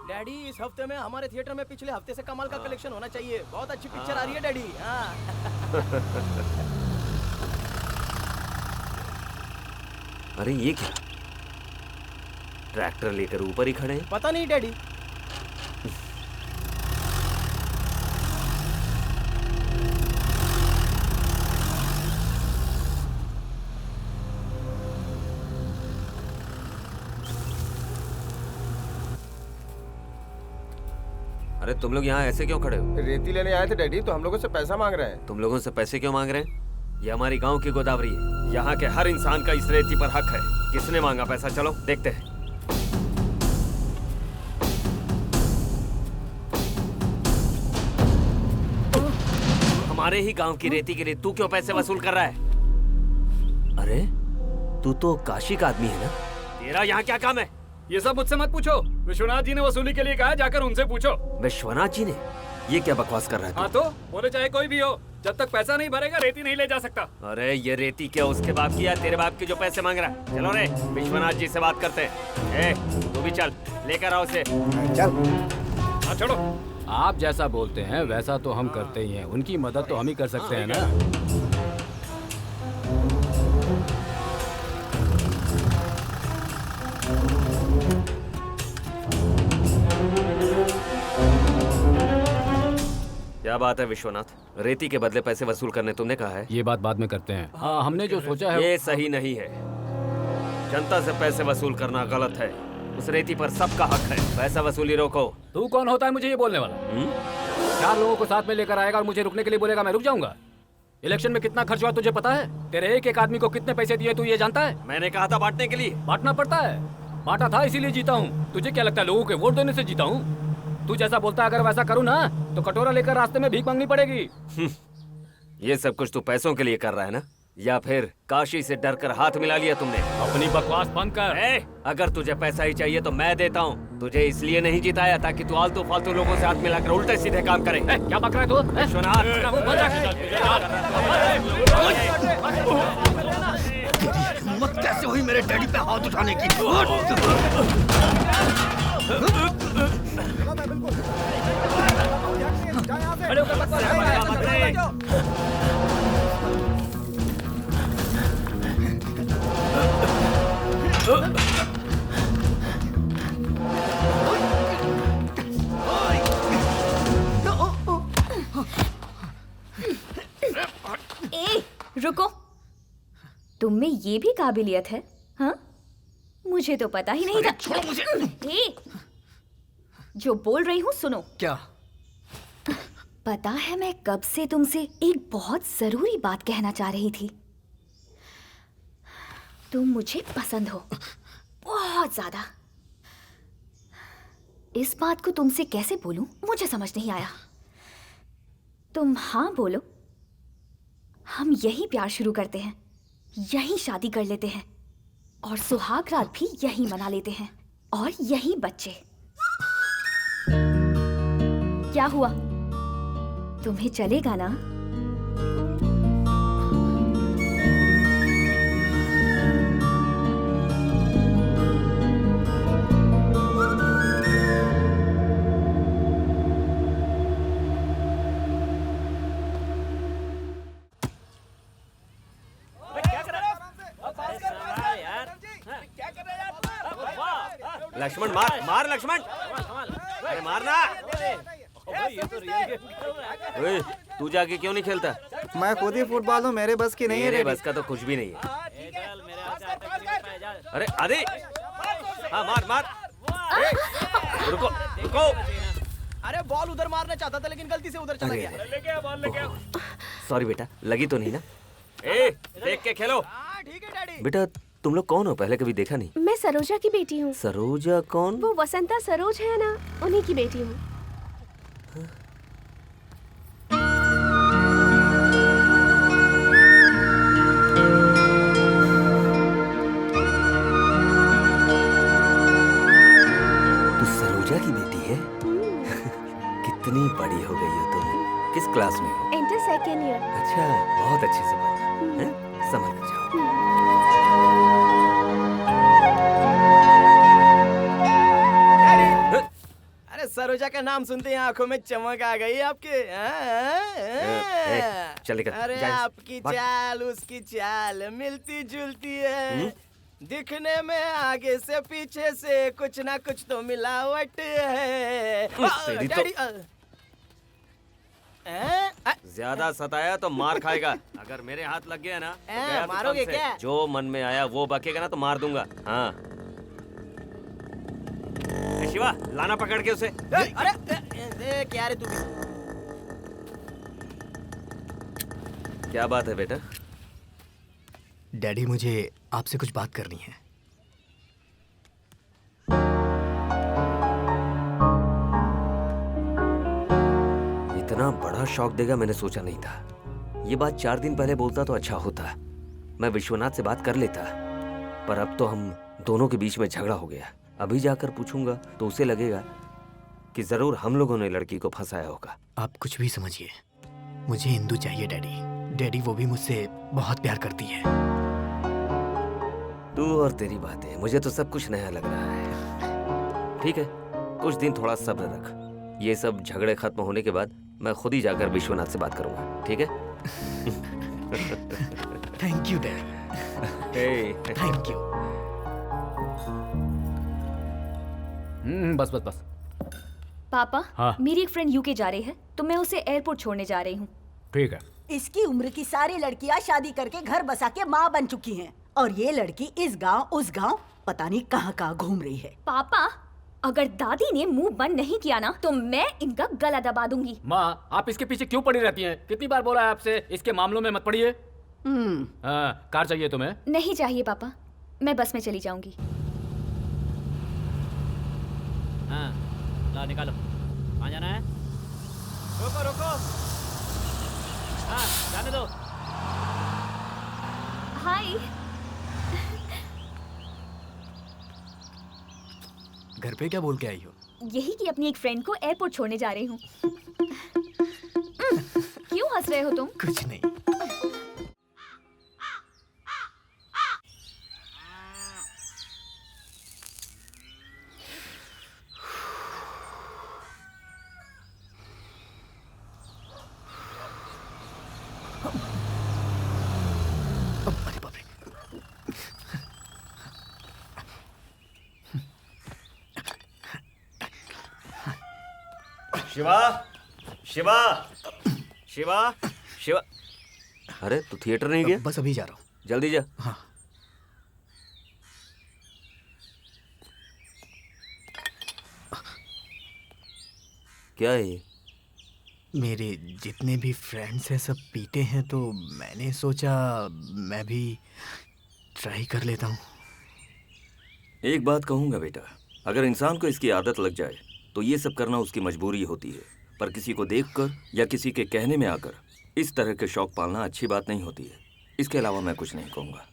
डैडी, इस हफ्ते में हमारे थिएटर में पिछले हफ्ते से कमाल का कलेक्शन होना चाहिए। बहुत अच्छी पिक्चर आ रही है डैडी। हाँ। अरे ये क्या? ट्रैक्टर लेकर ऊपर ही खड़े हैं। पता नहीं डैडी। अरे तुम लोग यहाँ ऐसे क्यों खड़े हो? रेती लेने आए थे डैडी, तो हम लोगों से पैसा मांग रहे हैं। तुम लोगों से पैसे क्यों मांग रहे हैं? ये हमारी गांव की गोदावरी है। यहाँ के हर इंसान का इस रेती पर हक है। किसने मांगा पैसा? चलो देखते हैं। हमारे ही गांव की रेती के लिए तू क्यों पैसे वसूल कर रहा है? अरे तू तो काशी का आदमी है ना? तेरा यहाँ क्या काम है? ये सब मुझसे मत पूछो। विश्वनाथ जी ने वसूली के लिए कहा है, जाकर उनसे पूछो। विश्वनाथ जी ने? ये क्या बकवास कर रहा है? हाँ तो बोले चाहे कोई भी हो, जब तक पैसा नहीं भरेगा रेती नहीं ले जा सकता। अरे ये रेती क्या उसके बाप की है? तेरे बाप के जो पैसे मांग रहा है। चलो रे, विश्वनाथ जी से बात करते हैं। तू भी चल, लेकर आओ उसे। चल। हाँ छोड़ो। आप जैसा बोलते हैं वैसा तो हम करते ही हैं। उनकी मदद तो हम ही कर सकते हैं ना। क्या बात है विश्वनाथ? रेती के बदले पैसे वसूल करने तुमने कहा है? ये बात बाद में करते हैं। हाँ, हमने जो सोचा है ये सही नहीं है। जनता से पैसे वसूल करना गलत है। उस रेती पर सबका हक है। पैसा वसूली रोको। तू कौन होता है मुझे ये बोलने वाला? 4 लोगों को साथ में लेकर आएगा और मुझे रुकने के लिए बोलेगा, मैं रुक जाऊंगा? इलेक्शन में कितना खर्च हुआ तुझे पता है? तेरे एक एक आदमी को कितने पैसे दिए तू ये जानता है? मैंने कहा था बांटने के लिए। बांटना पड़ता है। बांटा था इसीलिए जीता हूँ। तुझे क्या लगता है लोगों के वोट देने से जीता हूँ? तू जैसा बोलता है अगर वैसा करूँ ना तो कटोरा लेकर रास्ते में भीख मांगनी पड़ेगी। ये सब कुछ तू पैसों के लिए कर रहा है ना? या फिर काशी से डर कर हाथ मिला लिया तुमने? अपनी बकवास बंद कर। अगर तुझे पैसा ही चाहिए तो मैं देता हूँ। तुझे इसलिए नहीं जिताया ताकि तू आलतू फालतू लोगों से हाथ मिलाकर उल्टे सीधे काम करे। क्या बक रहा है तू? विश्वनाथ, हिम्मत कैसे हुई मेरे डैडी पे हाथ उठाने की? ए, रुको। तुम में ये भी काबिलियत है? हाँ, मुझे तो पता ही नहीं था। छोड़ो मुझे। ए, जो बोल रही हूँ सुनो। क्या? पता है मैं कब से तुमसे एक बहुत जरूरी बात कहना चाह रही थी। तुम मुझे पसंद हो बहुत ज्यादा। इस बात को तुमसे कैसे बोलूं मुझे समझ नहीं आया। तुम हाँ बोलो, हम यही प्यार शुरू करते हैं, यही शादी कर लेते हैं और सुहाग रात भी यही मना लेते हैं और यही बच्चे। क्या हुआ? तुम्हें चलेगा ना? लक्ष्मण मार मार लक्ष्मण। अरे मारना। ओए, तू जाके क्यों नहीं खेलता? मैं खुद ही फुटबॉल हूँ, मेरे बस की नहीं है। मेरे बस का तो कुछ भी नहीं है। अरे अरे हाँ मार मार। रुको रुको। अरे बॉल उधर मारना चाहता था लेकिन गलती से उधर चला गया। लेके आ बॉल लेके आ। सॉरी बेटा, लगी तो नहीं ना? ए, देख के खेलो। ठीक है डैडी। बेटा तुम लोग कौन हो? पहले कभी देखा नहीं। मैं सरोजा की बेटी हूँ। सरोजा कौन? वो वसंता सरोज है ना, उन्हीं की बेटी हूँ। तू सरोजा की बेटी है? कितनी बड़ी हो गई हो तुम। किस क्लास में हो? Inter second year. अच्छा, बहुत अच्छे से पढ़ना हैं? संभल कर जाओ। अरे सरोजा का नाम सुनते ही आंखों में चमक आ गई आपके। चल निकल, अरे जा। आपकी भाग। चाल उसकी चाल मिलती जुलती है। दिखने में आगे से पीछे से कुछ ना कुछ तो मिलावट है। तेरी तो- डैडी, ज्यादा सताया तो मार खाएगा। अगर मेरे हाथ लग गया ना तो गया तू मारोगे कम से। क्या? जो मन में आया वो बकेगा ना तो मार दूंगा। हाँ ए, शिवा लाना पकड़ के उसे। अरे क्या रे तू भी? क्या बात है बेटा? डैडी मुझे आपसे कुछ बात करनी है। इतना बड़ा शौक देगा मैंने सोचा नहीं था। ये बात 4 दिन पहले बोलता तो अच्छा होता। मैं विश्वनाथ से बात कर लेता, पर अब तो हम दोनों के बीच में झगड़ा हो गया। अभी जाकर पूछूंगा तो उसे लगेगा कि जरूर हम लोगों ने लड़की को फंसाया होगा। आप कुछ भी समझिए, मुझे इंदु चाहिए डैडी। डैडी वो भी मुझसे बहुत प्यार करती है। तू और तेरी बातें, मुझे तो सब कुछ नया लग रहा है। ठीक है, कुछ दिन थोड़ा सब्र रख। ये सब झगड़े खत्म होने के बाद मैं खुद ही जाकर विश्वनाथ से बात करूंगा, ठीक है? Thank you daddy. Thank you. बस बस बस। पापा, हाँ? मेरी एक फ्रेंड यूके जा रही है तो मैं उसे एयरपोर्ट छोड़ने जा रही हूँ। ठीक है। इसकी उम्र की सारी लड़कियां शादी करके घर बसा के माँ बन चुकी हैं और ये लड़की इस गांव उस गांव पता नहीं कहाँ कहाँ घूम रही है। पापा, अगर दादी ने मुंह बंद नहीं किया ना तो मैं इनका गला दबा दूंगी। माँ, आप इसके पीछे क्यों पड़ी रहती हैं? कितनी बार बोला है आपसे इसके मामलों में मत पड़िए। हाँ, कार चाहिए तुम्हें? नहीं चाहिए पापा, मैं बस में चली जाऊंगी। हाँ, ला निकालो। कहाँ जाना है? रोको रोको। हाँ, जाने दो। हाय। घर पे क्या बोल के आई हो? यही कि अपनी एक फ्रेंड को एयरपोर्ट छोड़ने जा रही हूँ। क्यों हंस रहे हो तुम? कुछ नहीं। शिवा, शिवा, शिवा, शिवा। अरे तू थिएटर नहीं गया? बस अभी जा रहा हूँ। जल्दी जा। हाँ। क्या है ये? मेरे जितने भी फ्रेंड्स हैं सब पीते हैं तो मैंने सोचा मैं भी ट्राई कर लेता हूँ। एक बात कहूंगा बेटा, अगर इंसान को इसकी आदत लग जाए तो ये सब करना उसकी मजबूरी होती है, पर किसी को देखकर या किसी के कहने में आकर इस तरह के शौक पालना अच्छी बात नहीं होती है। इसके अलावा मैं कुछ नहीं कहूंगा।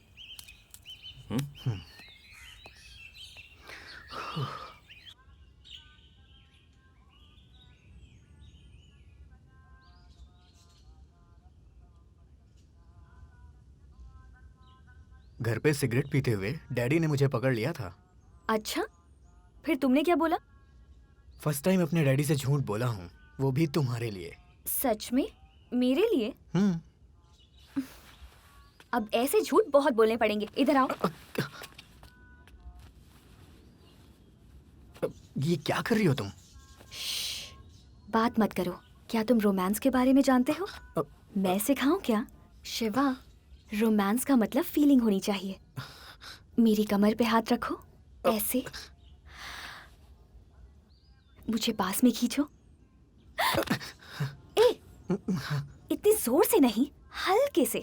घर पे सिगरेट पीते हुए डैडी ने मुझे पकड़ लिया था। अच्छा, फिर तुमने क्या बोला? फर्स्ट टाइम अपने डैडी से झूठ बोला हूँ, वो भी तुम्हारे लिए। सच में? मेरे लिए? अब ऐसे झूठ बहुत बोलने पड़ेंगे। इधर आओ। ये क्या कर रही हो तुम? बात मत करो। क्या तुम रोमांस के बारे में जानते हो? मैं सिखाऊं क्या? शिवा, रोमांस का मतलब फीलिंग होनी चाहिए। मेरी कमर पे हाथ रखो, ऐसे। मुझे पास में खींचो, ए, इतनी जोर से नहीं, हल्के से।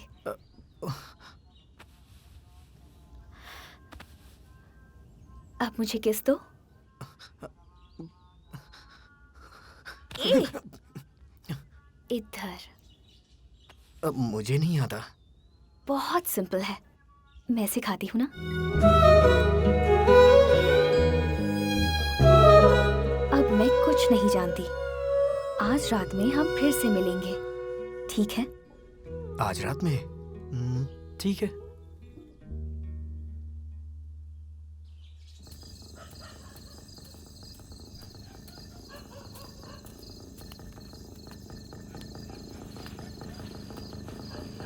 अब मुझे किस दो। ए, इधर। अब मुझे नहीं आता। बहुत सिंपल है, मैं सिखाती हूँ ना। अब मैं कुछ नहीं जानती। आज रात में हम फिर से मिलेंगे, ठीक है? आज रात में? ठीक है।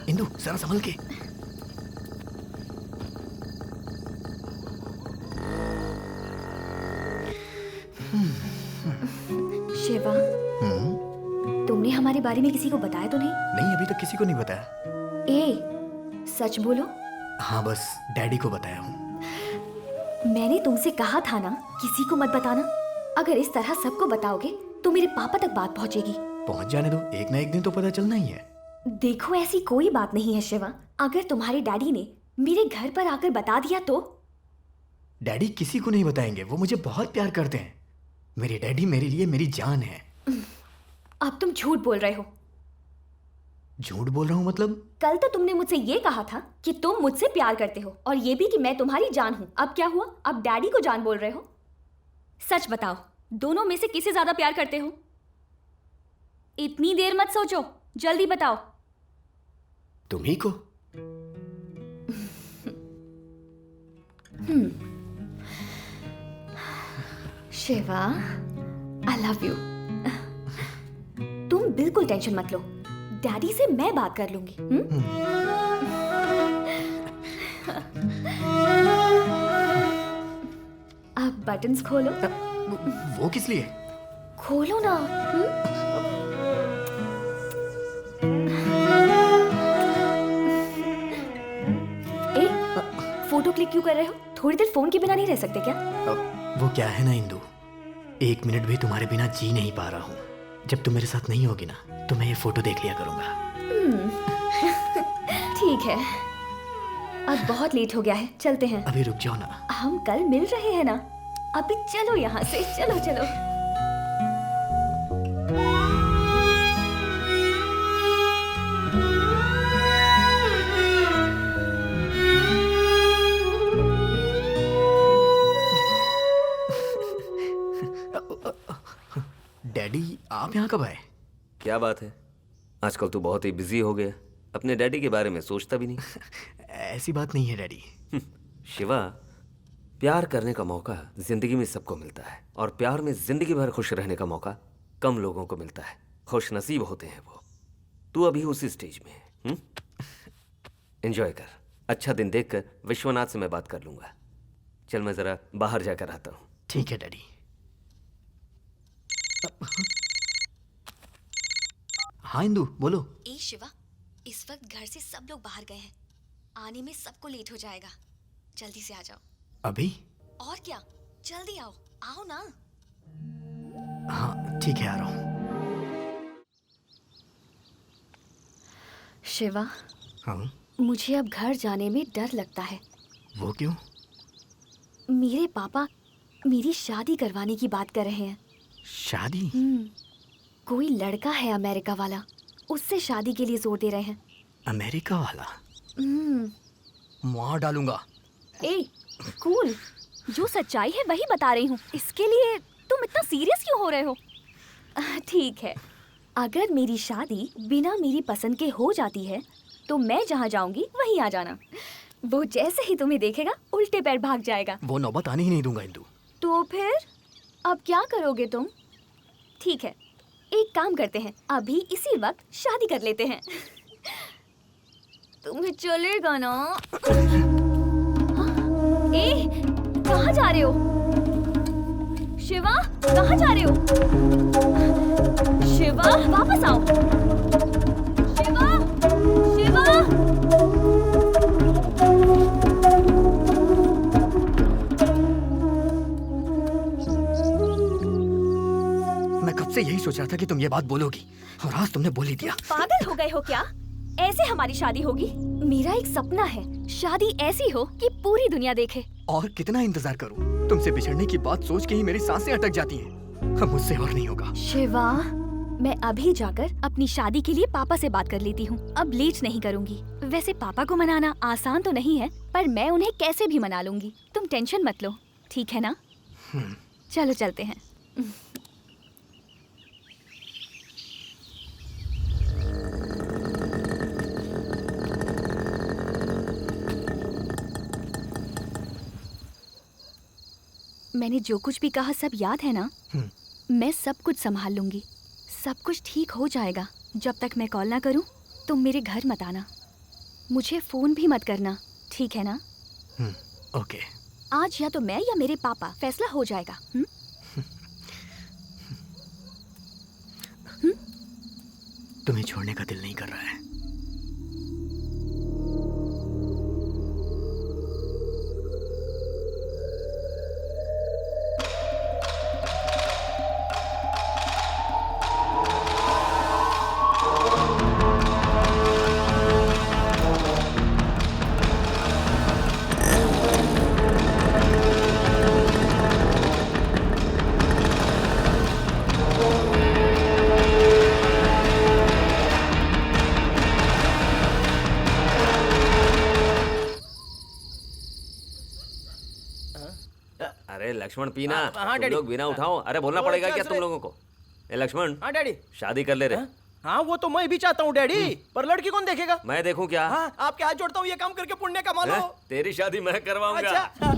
इंदु, जरा संभल के। शिवा, तुमने हमारे बारे में किसी को बताया तो नहीं? नहीं, अभी तक किसी को नहीं बताया। ए, सच बोलो। हाँ, बस डैडी को बताया हूँ। मैंने तुमसे कहा था ना, किसी को मत बताना। अगर इस तरह सबको बताओगे तो मेरे पापा तक बात पहुँचेगी। पहुँच जाने दो, एक ना एक दिन तो पता चलना ही है। देखो, ऐसी कोई बात नहीं है शिवा। अगर तुम्हारे डैडी ने मेरे घर पर आकर बता दिया तो? डैडी किसी को नहीं बताएंगे, वो मुझे बहुत प्यार करते हैं। मेरे डैडी मेरे लिए मेरी जान है। अब तुम झूठ बोल रहे हो। झूठ बोल रहा हूँ मतलब? कल तो तुमने मुझसे ये कहा था कि तुम मुझसे प्यार करते हो, और ये भी कि मैं तुम्हारी जान हूँ। अब क्या हुआ? अब डैडी को जान बोल रहे हो? सच बताओ, दोनों में से किसे ज्यादा प्यार करते हो? इतनी देर मत सोचो, जल्दी बताओ। तुम्ही को। Shiva, I love you. तुम बिल्कुल टेंशन मत लो, डैडी से मैं बात कर लूंगी। अब बटन्स खोलो। वो किस लिए? खोलो ना। ए, फोटो क्लिक क्यों कर रहे हो? थोड़ी देर फोन के बिना नहीं रह सकते क्या? वो क्या है ना इंदु, 1 मिनट भी तुम्हारे बिना जी नहीं पा रहा हूँ। जब तुम मेरे साथ नहीं होगी ना, तो मैं ये फोटो देख लिया करूंगा। ठीक है, अब बहुत लेट हो गया है, चलते हैं। अभी रुक जाओ ना। हम कल मिल रहे हैं ना। अभी चलो यहाँ से, चलो चलो। डैडी, आप यहाँ कब आए? क्या बात है, आजकल तू बहुत ही बिजी हो गया, अपने डैडी के बारे में सोचता भी नहीं। ऐसी बात नहीं है डैडी। शिवा, प्यार करने का मौका जिंदगी में सबको मिलता है, और प्यार में जिंदगी भर खुश रहने का मौका कम लोगों को मिलता है। खुश नसीब होते हैं वो। तू अभी उसी स्टेज में है। एंजॉय कर। अच्छा दिन देखकर विश्वनाथ से मैं बात कर लूंगा। चल, मैं जरा बाहर जाकर आता हूँ। ठीक है डैडी। हाँ इंदु, बोलो। ए शिवा, इस वक्त घर से सब लोग बाहर गए हैं, आने में सबको लेट हो जाएगा। जल्दी से आ जाओ। अभी? और क्या, जल्दी आओ, आओ ना। हाँ ठीक है, आ रहा हूँ। शिवा, हाँ? मुझे अब घर जाने में डर लगता है। वो क्यों? मेरे पापा मेरी शादी करवाने की बात कर रहे हैं। शादी? कोई लड़का है अमेरिका वाला, उससे शादी के लिए जोर दे रहे हैं। अमेरिका वाला? मार डालूंगा। ए, कूल, जो सच्चाई है वही बता रही हूँ। इसके लिए तुम इतना सीरियस क्यों हो रहे हो? ठीक है, अगर मेरी शादी बिना मेरी पसंद के हो जाती है तो मैं जहाँ जाऊंगी वहीं आ जाना। वो जैसे ही तुम्हें देखेगा उल्टे पैर भाग जाएगा। वो नौबत आने ही नहीं दूंगा इंदु। तो फिर अब क्या करोगे तुम? ठीक है, एक काम करते हैं, अभी इसी वक्त शादी कर लेते हैं। तुम्हें चलेगा ना? ए, कहाँ जा रहे हो? शिवा, कहाँ जा रहे हो? शिवा, वापस आओ। शिवा, शिवा। मैं कब से यही सोच रहा था कि तुम ये बात बोलोगी और आज तुमने बोल ही दिया। पागल हो गए हो क्या? ऐसे हमारी शादी होगी? मेरा एक सपना है, शादी ऐसी हो कि पूरी दुनिया देखे। और कितना इंतजार करूं? तुमसे बिछड़ने की बात सोच के ही मेरी सांसें अटक जाती हैं। अब मुझसे और नहीं होगा। शिवा, मैं अभी जाकर अपनी शादी के लिए पापा से बात कर लेती हूँ। अब लेट नहीं करूँगी। वैसे पापा को मनाना आसान तो नहीं है, पर मैं उन्हें कैसे भी मना लूंगी। तुम टेंशन मत लो, ठीक है ना? चलो चलते हैं। मैंने जो कुछ भी कहा सब याद है ना? मैं सब कुछ संभाल लूंगी। सब कुछ ठीक हो जाएगा। जब तक मैं कॉल ना करूं, तुम मेरे घर मत आना। मुझे फोन भी मत करना, ठीक है ना? ओके। आज या तो मैं या मेरे पापा, फैसला हो जाएगा। तुम्हें छोड़ने का दिल नहीं कर रहा है। अरे लक्ष्मण पीना, हाँ, तुम डैडी। लोग बिना उठाओ। अरे बोलना वो पड़ेगा क्या क्या से- तुम लोगों को? ए लक्ष्मण, हाँ डैडी। शादी कर ले रे। हाँ वो तो मैं भी चाहता हूँ डैडी, पर लड़की कौन देखेगा? मैं देखूं क्या? हाँ, आपके हाथ जोड़ता हूँ, ये काम करके पुण्य कमा लो। हैं? तेरी शादी मैं करवाऊंगा। अच्छा।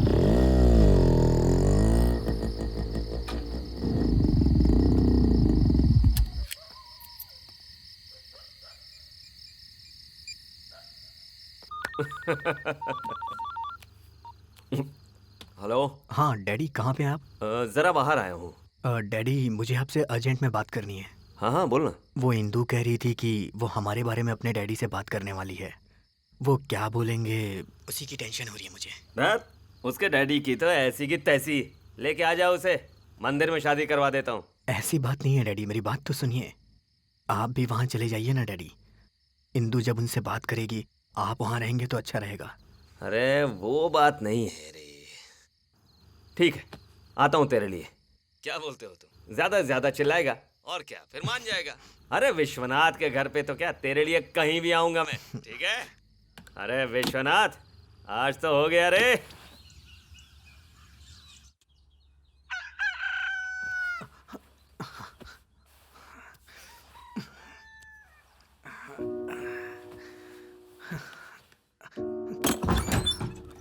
हेलो। हाँ डैडी, कहाँ पे हैं आप? जरा बाहर आया हूँ। डैडी, मुझे आपसे अर्जेंट में बात करनी है। हाँ हाँ बोलना। वो इंदू कह रही थी कि वो हमारे बारे में अपने डैडी से बात करने वाली है। वो क्या बोलेंगे, उसी की टेंशन हो रही है मुझे। बस उसके डैडी की तो ऐसी की तैसी। लेके आ जाओ उसे, मंदिर में शादी करवा देता हूँ। ऐसी बात नहीं है डैडी, मेरी बात तो सुनिए। आप भी वहाँ चले जाइए ना डैडी। इंदू जब उनसे बात करेगी, आप वहाँ रहेंगे तो अच्छा रहेगा। अरे वो बात नहीं है रे। ठीक है, आता हूँ तेरे लिए। क्या बोलते हो तुम? ज्यादा से ज्यादा चिल्लाएगा और क्या, फिर मान जाएगा। अरे विश्वनाथ के घर पे तो क्या, तेरे लिए कहीं भी आऊंगा मैं, ठीक है? अरे विश्वनाथ, आज तो हो गया रे।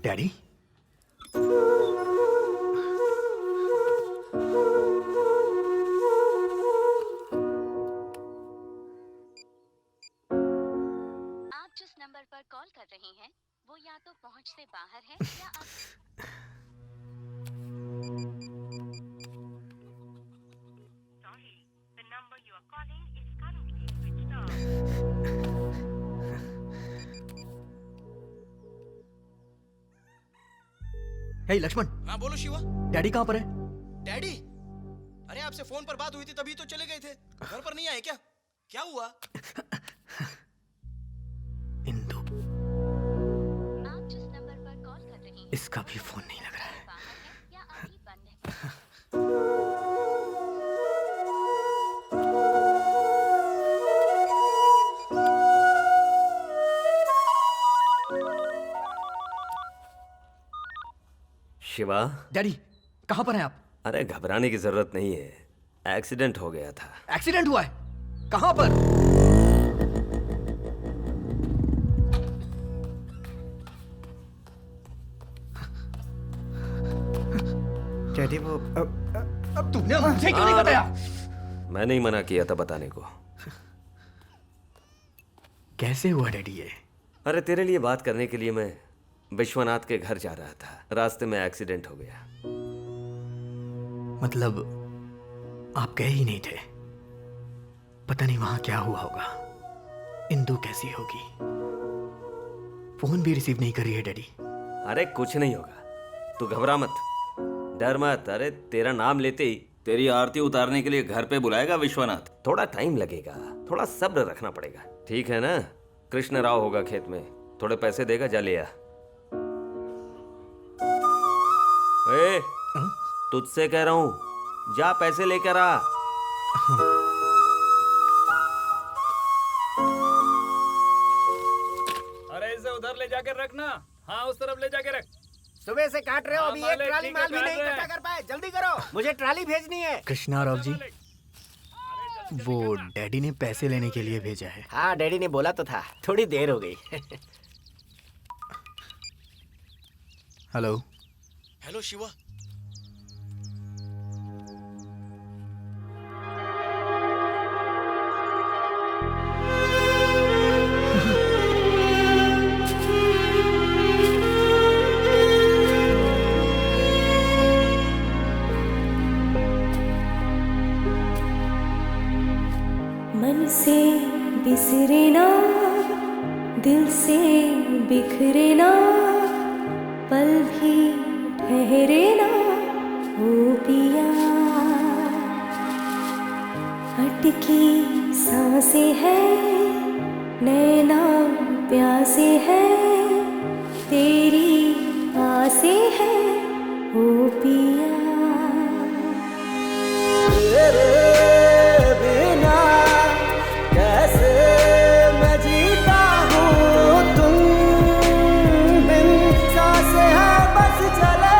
डैडी, आप जिस नंबर पर कॉल कर रहे हैं वो या तो पहुंच से बाहर है या आप हे लक्ष्मण। हाँ बोलो शिवा। डैडी कहाँ पर है? डैडी, अरे आपसे फोन पर बात हुई थी तभी तो चले गए थे। घर पर नहीं आए क्या? क्या हुआ? इंदू, आप जिस नंबर पर कॉल कर रहे हैं इसका भी फोन नहीं लग रहा है। बाहर है या अभी बंद है। शिवा। डैडी, कहाँ पर हैं आप? अरे घबराने की जरूरत नहीं है, एक्सीडेंट हो गया था। एक्सीडेंट हुआ है? कहाँ पर? डैडी वो अब तुमने मुझे क्यों नहीं बताया? मैं नहीं मना किया था बताने को। कैसे हुआ डैडी ये? अरे तेरे लिए बात करने के लिए मैं विश्वनाथ के घर जा रहा था, रास्ते में एक्सीडेंट हो गया। मतलब आप गए ही नहीं थे? पता नहीं वहां क्या हुआ होगा। इंदू कैसी होगी? फोन भी रिसीव नहीं कर रही है डैडी। अरे कुछ नहीं होगा, तू घबरा मत, डर मत। अरे तेरा नाम लेते ही तेरी आरती उतारने के लिए घर पे बुलाएगा विश्वनाथ? थोड़ा टाइम लगेगा, थोड़ा सब्र रखना पड़ेगा। ठीक है ना? कृष्ण राव होगा खेत में, थोड़े पैसे देगा, जा ले आ। ए, तुझसे कह रहा हूं, जा पैसे लेकर आ। अरे इसे उधर ले जाकर रखना। हाँ, उस तरफ ले जाकर रख। सुबह से काट रहे हो, हाँ, अभी एक मालिक, ट्राली ठीक है, माल भी काट नहीं रहे हैं। इकट्ठा कर पाए। जल्दी करो, मुझे ट्राली भेजनी है। कृष्णा राव जी, वो डैडी ने पैसे लेने के लिए भेजा है। हाँ, डैडी ने बोला तो था, थोड़ी देर हो गई। हेलो। हेलो शिवा। मन से बिसरे ना, दिल से बिखरे ना, पल भी ठहरे ना हो पिया। अटकी सांसें हैं, नैना प्यासे हैं, तेरी आसे हैं हो पिया। तेरे बिना कैसे मैं जीता हूँ, तुम बिन सांसें हैं बस चले।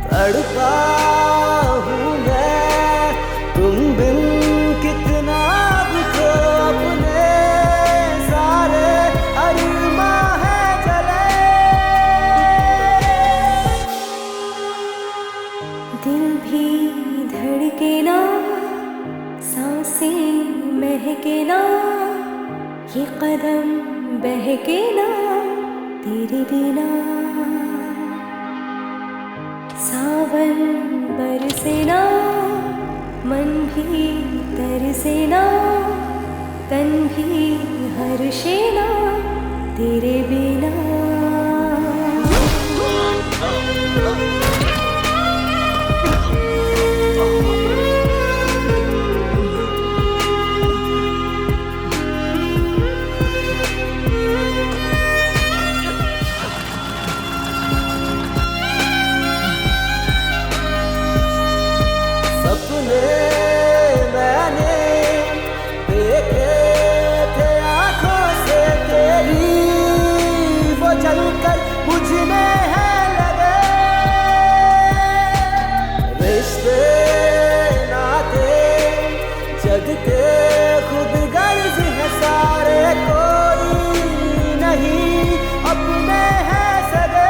तड़पा हूँ मैं तुम बिन कितना भी, तो अपने सारे अरमां हैं जले। दिल भी धड़के ना, सांसें महके ना, ये कदम बहके ना तेरे बिना। सावन बरसे ना, मन भी तरसे ना, तन भी हर्षे ना तेरे बिना। सपने मैंने देखे थे आँखों से तेरी, वो जलकर मुझ में है लगे। रिश्ते नाते जग के खुद गर्ज है सारे, कोई नहीं अपने है सगे।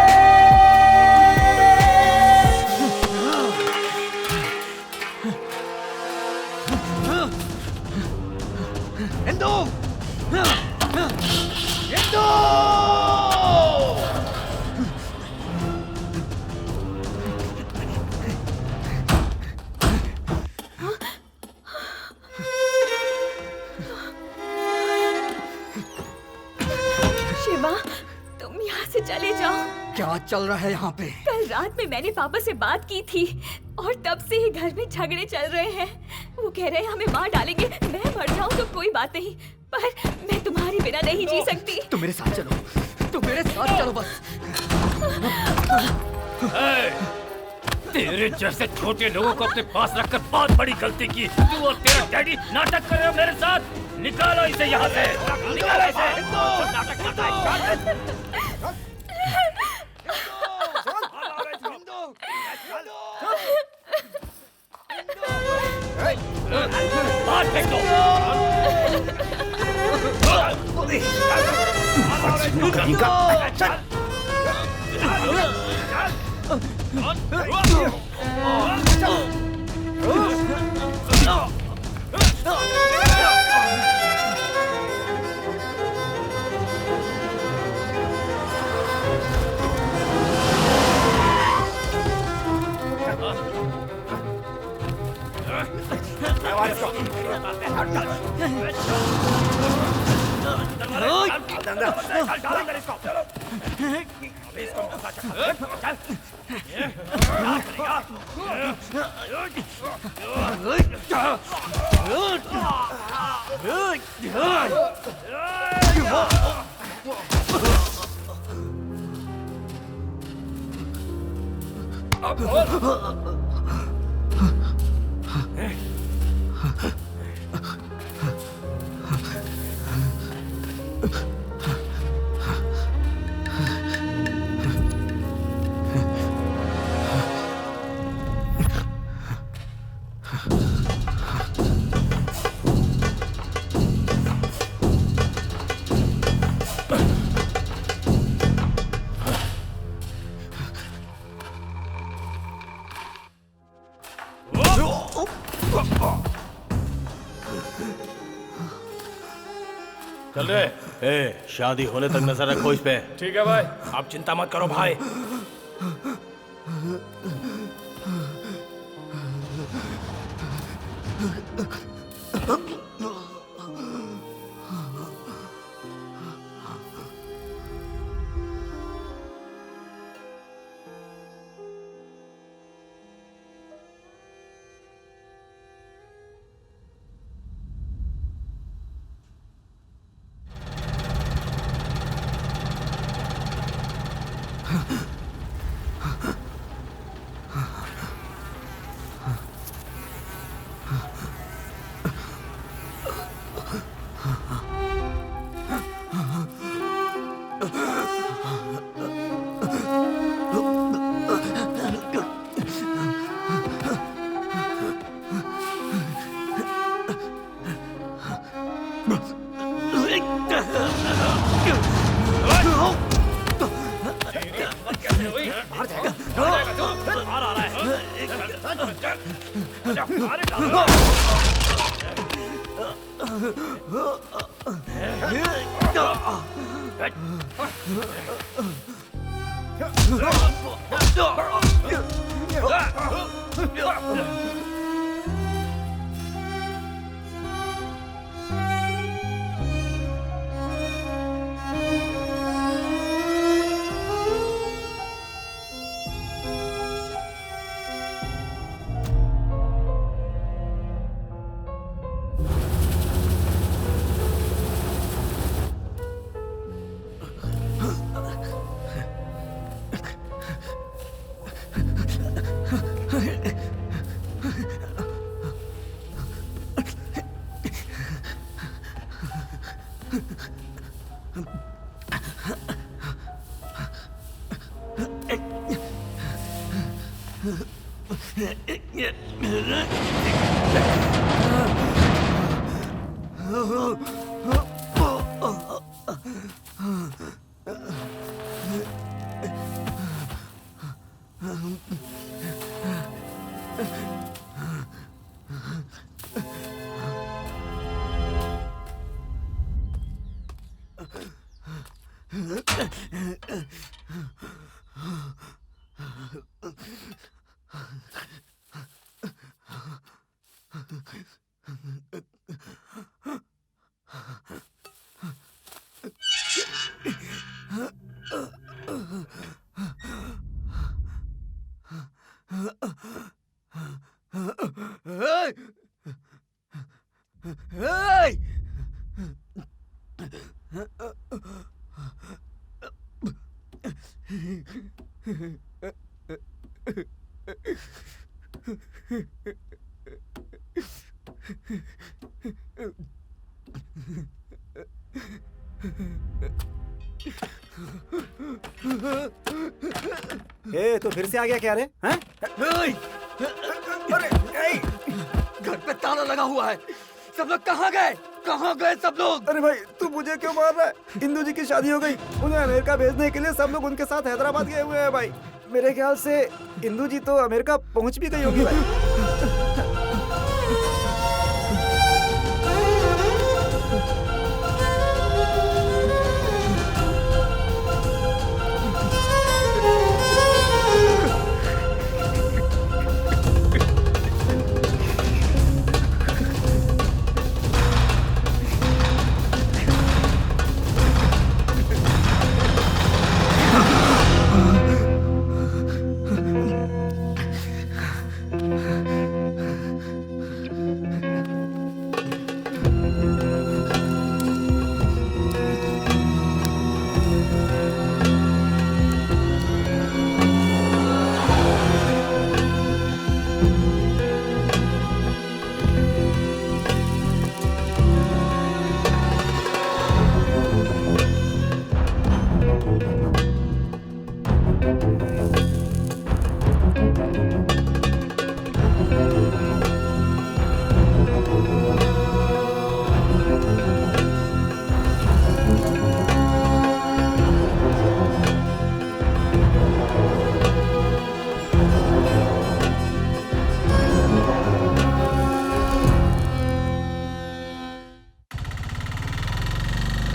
इंदु! इंदु! शिवा, तुम यहाँ से चले जाओ। क्या चल रहा है यहाँ पे? कल रात में मैंने पापा से बात की थी और तब से ही घर में झगड़े चल रहे हैं। वो कह रहे हैं हमें मार डालेंगे। मैं मर जाऊँ तो कोई बात नहीं, पर मैं तुम्हारे बिना नहीं जी सकती। तुम मेरे साथ चलो, तुम मेरे साथ चलो बस। तेरे जैसे छोटे लोगों को अपने पास रखकर बहुत बड़ी गलती की। तू और तेरा डैडी नाटक कर रहे हो मेरे साथ। निकालो इसे यहाँ से, निकालो इसे। नाटक करता है। बाहर फेंक दो। चल रहे ए, शादी होने तक नजर रखो इस पे। ठीक है भाई। आप चिंता मत करो भाई। ए, तो फिर से आ गया क्या रे? हैं? घर पे ताला लगा हुआ है। सब लोग कहाँ गए? कहाँ गए सब लोग? अरे भाई तू मुझे क्यों मार रहा है? इंदू जी की शादी हो गई, उन्हें अमेरिका भेजने के लिए सब लोग उनके साथ हैदराबाद गए हुए हैं भाई। मेरे ख्याल से इंदू जी तो अमेरिका पहुंच भी गई होगी भाई।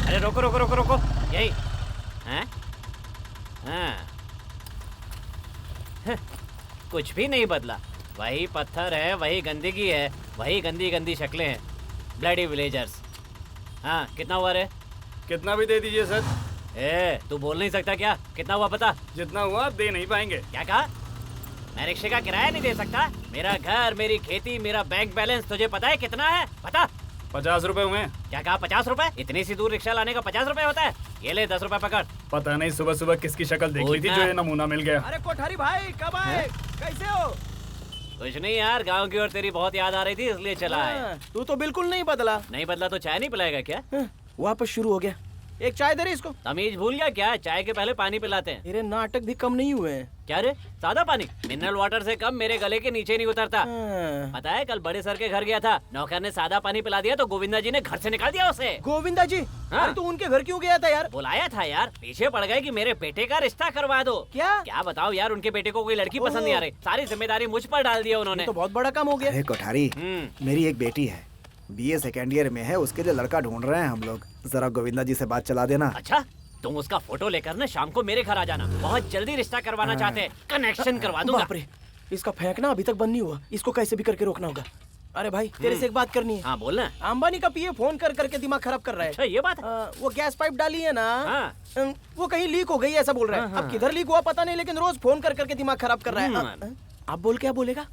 अरे रोको रोको रोको रोको, यही हैं? हाँ। कुछ भी नहीं बदला, वही पत्थर है, वही गंदगी है, वही गंदी गंदी शक्लें हैं। Bloody villagers. हाँ, कितना हुआ रे? कितना भी दे दीजिए सर। तू बोल नहीं सकता क्या? कितना हुआ पता? जितना हुआ दे नहीं पाएंगे। क्या कहा? मैं रिक्शे का किराया नहीं दे सकता? मेरा घर, मेरी खेती, मेरा बैंक बैलेंस तुझे पता है कितना है? पता? 50 रुपए हुए। क्या कहा? 50 रुपए? इतनी सी दूर रिक्शा लाने का 50 रुपए होता है? ये ले 10 रुपए पकड़। पता नहीं सुबह सुबह किसकी शक्ल देख ली थी जो ये नमूना मिल गया। अरे कोठारी भाई कब आए? कैसे हो? कुछ नहीं यार, गांव की ओर तेरी बहुत याद आ रही थी इसलिए चला आया। तू तो बिल्कुल नहीं बदला। नहीं बदला तो चाय नहीं पिलाएगा क्या? वापस शुरू हो गया। एक चाय दे रही इसको। तमीज भूल गया क्या? चाय के पहले पानी पिलाते हैं। तेरे नाटक भी कम नहीं हुए हैं। क्या रे? सादा पानी? मिनरल वाटर से कम मेरे गले के नीचे नहीं उतरता। पता है कल बड़े सर के घर गया था, नौकर ने सादा पानी पिला दिया तो गोविंदा जी ने घर से निकाल दिया उसे। गोविंदा जी? अरे तू उनके घर क्यों गया था यार? बुलाया था यार, पीछे पड़ गए कि मेरे बेटे का रिश्ता करवा दो। क्या बताओ यार, उनके बेटे को कोई लड़की पसंद नहीं आ रही, सारी जिम्मेदारी मुझ पर डाल दिया उन्होंने। तो बहुत बड़ा काम हो गया। अरे कोठारी, मेरी एक बेटी है, BA सेकेंड ईयर में है, उसके लिए लड़का ढूंढ रहे हैं हम लोग। जरा गोविंदा जी से बात चला देना। अच्छा, तुम उसका फोटो लेकर ना शाम को मेरे घर आ जाना, बहुत जल्दी रिश्ता करवाना चाहते हैं, कनेक्शन करवा दूंगा। बाप रे, इसका फेंकना अभी तक बंद नहीं हुआ, इसको कैसे भी करके रोकना होगा। अरे भाई तेरे से एक बात करनी है। हाँ बोलना। अंबानी का पीए फोन कर करके दिमाग खराब कर रहा है। अच्छा ये बात है? वो गैस पाइप डाली है ना, वो कहीं लीक हो गई ऐसा बोल रहा है। अब किधर लीक हुआ पता नहीं, लेकिन रोज फोन कर करके दिमाग खराब कर रहा है। अब बोल क्या बोलेगा?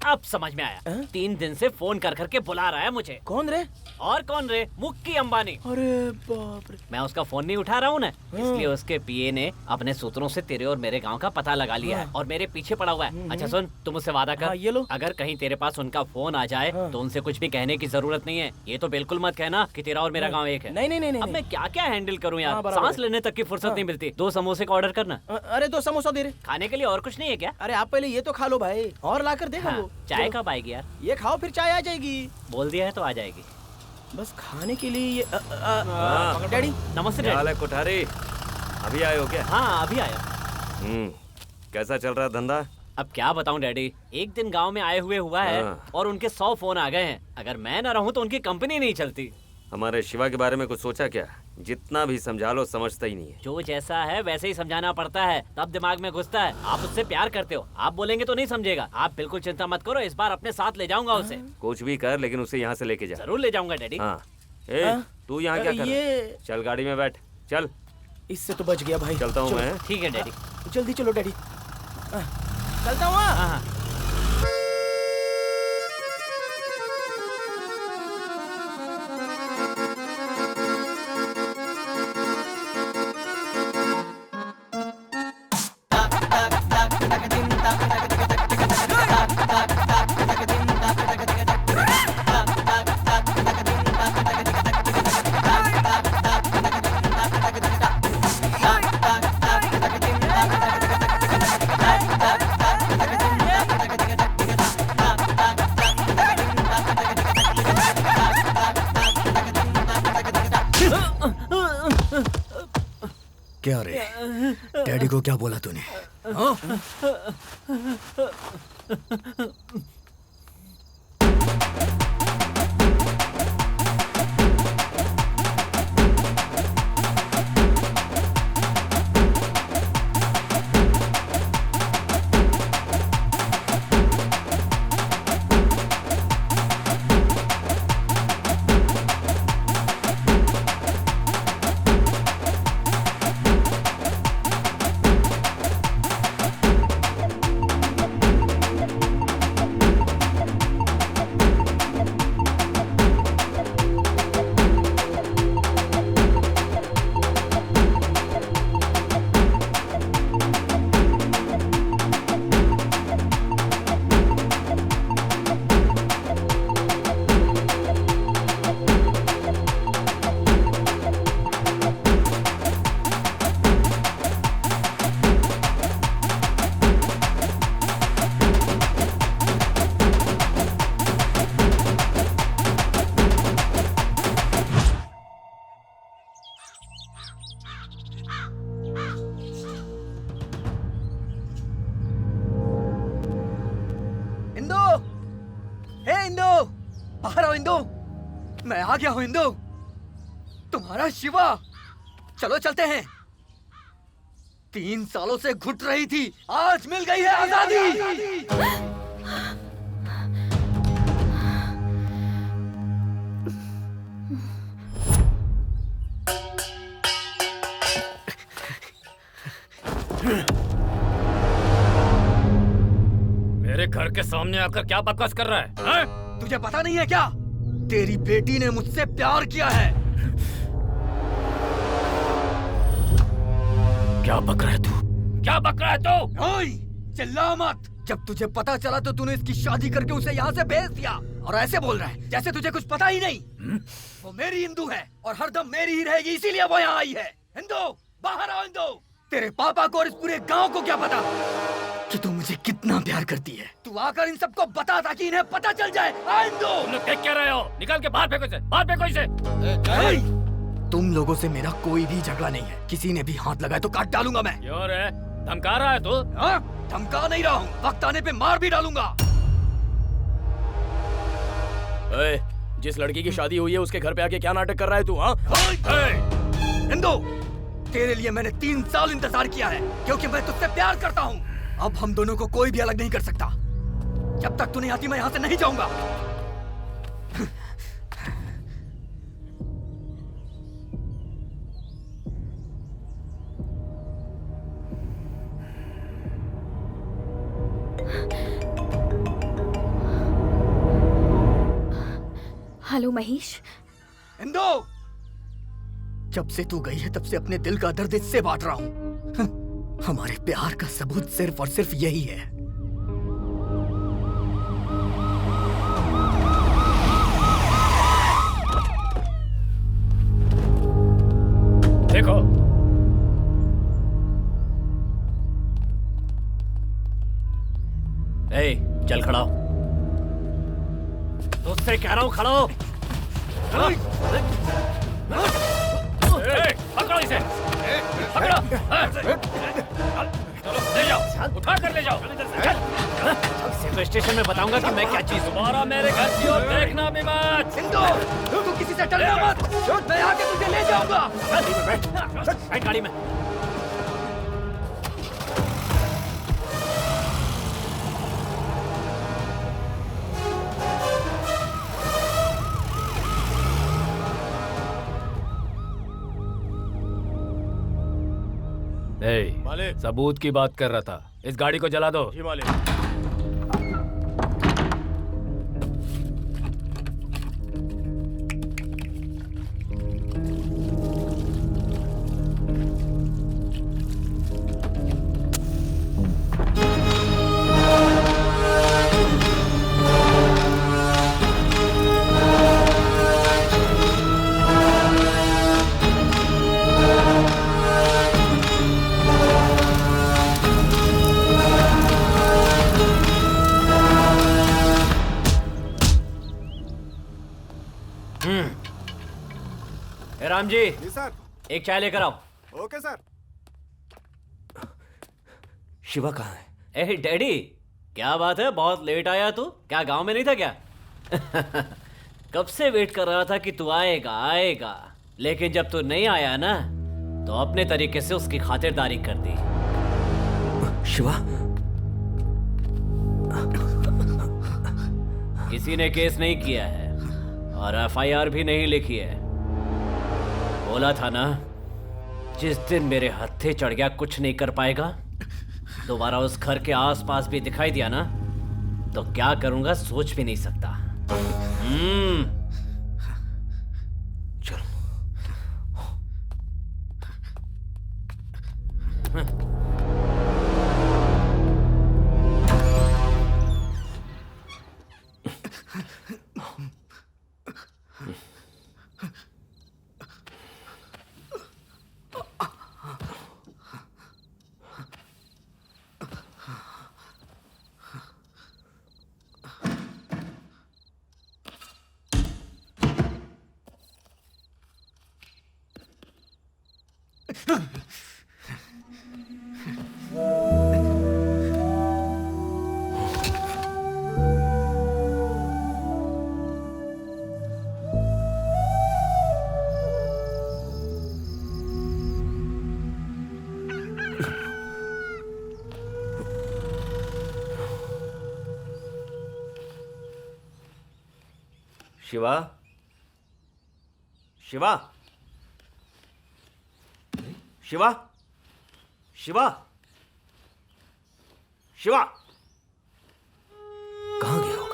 अब समझ में आया। 3 दिन से फोन कर करके बुला रहा है मुझे। कौन रे? और कौन रे? मुक्की अंबानी। अरे बाप रे। मैं उसका फोन नहीं उठा रहा हूँ ना, इसलिए उसके पीए ने अपने सूत्रों से तेरे और मेरे गांव का पता लगा लिया है और मेरे पीछे पड़ा हुआ है। अच्छा सुन, तुम उससे वादा कर, ये लो। अगर कहीं तेरे पास उनका फोन आ जाए तो उनसे कुछ भी कहने की जरूरत नहीं है। ये तो बिल्कुल मत कहना कि तेरा और मेरा गाँव एक है। नहीं। अब मैं क्या क्या हैंडल करूँ यार, सांस लेने तक की फुर्सत नहीं मिलती। 2 समोसे का ऑर्डर करना। अरे 2 समोसा दे रहे। खाने के लिए और कुछ नहीं है क्या? अरे आप पहले ये तो खा लो भाई, और ला कर देगा वो। चाय कब आएगी यार? ये खाओ फिर चाय आ जाएगी। बोल दिया है तो आ जाएगी। बस खाने के लिए ये डैडी। नमस्ते क्या हाल है डैडी। कोठारी? अभी आए हो क्या? हाँ अभी आया। कैसा चल रहा है धंधा? अब क्या बताऊं डैडी, एक दिन गांव में आए हुआ है और उनके 100 फोन आ गए हैं। अगर मैं ना रहूं तो उनकी कंपनी नहीं चलती। हमारे शिवा के बारे में कुछ सोचा क्या? जितना भी समझा लो समझता ही नहीं है। जो जैसा है वैसे ही समझाना पड़ता है, तब दिमाग में घुसता है। आप उससे प्यार करते हो, आप बोलेंगे तो नहीं समझेगा। आप बिल्कुल चिंता मत करो, इस बार अपने साथ ले जाऊंगा उसे। कुछ भी कर लेकिन उसे यहाँ से लेके जा। जरूर ले जाऊंगा डैडी। हाँ। तू यहाँ क्या कर रहा है? चल गाड़ी में बैठ, चल। इससे तो बच गया भाई। चलता हूँ मैं। ठीक है डैडी। जल्दी चलो डैडी। चलता हूँ। क्या रे, डैडी को क्या बोला तूने? हाँ? बाहर आओ इंदु, मैं आ गया हूँ इंदु। तुम्हारा शिवा। चलो चलते हैं। 3 सालों से घुट रही थी, आज मिल गई है आजादी। मेरे घर के सामने आकर क्या बकवास कर रहा है, हैं? तुझे पता नहीं है क्या? तेरी बेटी ने मुझसे प्यार किया है। क्या बक रहा है तू? क्या बक रहा है तू? ओए, चिल्ला मत। जब तुझे पता चला तो तूने इसकी शादी करके उसे यहाँ से भेज दिया और ऐसे बोल रहा है जैसे तुझे कुछ पता ही नहीं। वो मेरी हिंदू है और हरदम मेरी ही रहेगी, इसीलिए वो यहाँ आई है। हिंदू, बाहर आओ हिंदू। तेरे पापा को और इस पूरे गांव को क्या पता कि तू मुझे कितना प्यार करती है? तू आकर इन सबको बता ताकि इन्हें पता चल जाए। आ हिंदू, तुम लोग देख क्या रहे हो? निकाल के बाहर फेंको इसे, बाहर फेंको इसे। तुम लोगों से मेरा कोई भी झगड़ा नहीं है। किसी ने भी हाथ लगाए तो काट डालूंगा मैं। क्यों रे? धमका रहा है तू? हाँ, धमका नहीं रहा हूँ, वक्त आने पे मार भी डालूंगा। जिस लड़की की शादी हुई है उसके घर पे आके क्या नाटक कर रहा है तू? हाँ, हिंदू, तेरे लिए मैंने 3 साल इंतजार किया है क्योंकि मैं तुझसे प्यार करता हूँ। अब हम दोनों को कोई भी अलग नहीं कर सकता। जब तक तू नहीं आती मैं यहाँ से नहीं जाऊंगा। हेलो महेश। इंदो, जब से तू गई है तब से अपने दिल का दर्द इससे बांट रहा हूं। हमारे प्यार का सबूत सिर्फ और सिर्फ यही है। देखो, चल खड़ा हो। तुझसे कह रहा हूँ खड़ा हो। पकड़ो इसे, पकड़ो। चलो ले जाओ, उठा कर ले जाओ। तो स्टेशन में बताऊंगा कि मैं क्या चीज हूँ। दोबारा मेरे घर की ओर देखना भी मत। हिंदू, तू किसी से डरना मत। मैं आके तुझे ले जाऊंगा। बैठ गाड़ी में। मालिक, सबूत की बात कर रहा था। इस गाड़ी को जला दो। जी मालिक। राम जी, सर, एक चाय लेकर आओ। Okay sir. शिवा कहाँ है? ए डैडी, क्या बात है, बहुत लेट आया तू? क्या गांव में नहीं था क्या? कब से वेट कर रहा था कि तू आएगा आएगा, लेकिन जब तू नहीं आया ना तो अपने तरीके से उसकी खातिरदारी कर दी। शिवा, किसी ने केस नहीं किया है और एफआईआर भी नहीं लिखी है। बोला था ना, जिस दिन मेरे हत्थे चढ़ गया कुछ नहीं कर पाएगा। दोबारा उस घर के आसपास भी दिखाई दिया ना तो क्या करूंगा सोच भी नहीं सकता। चलो। शिवा, शिवा, शिवा, शिवा, शिवा, कहाँ गया होगा?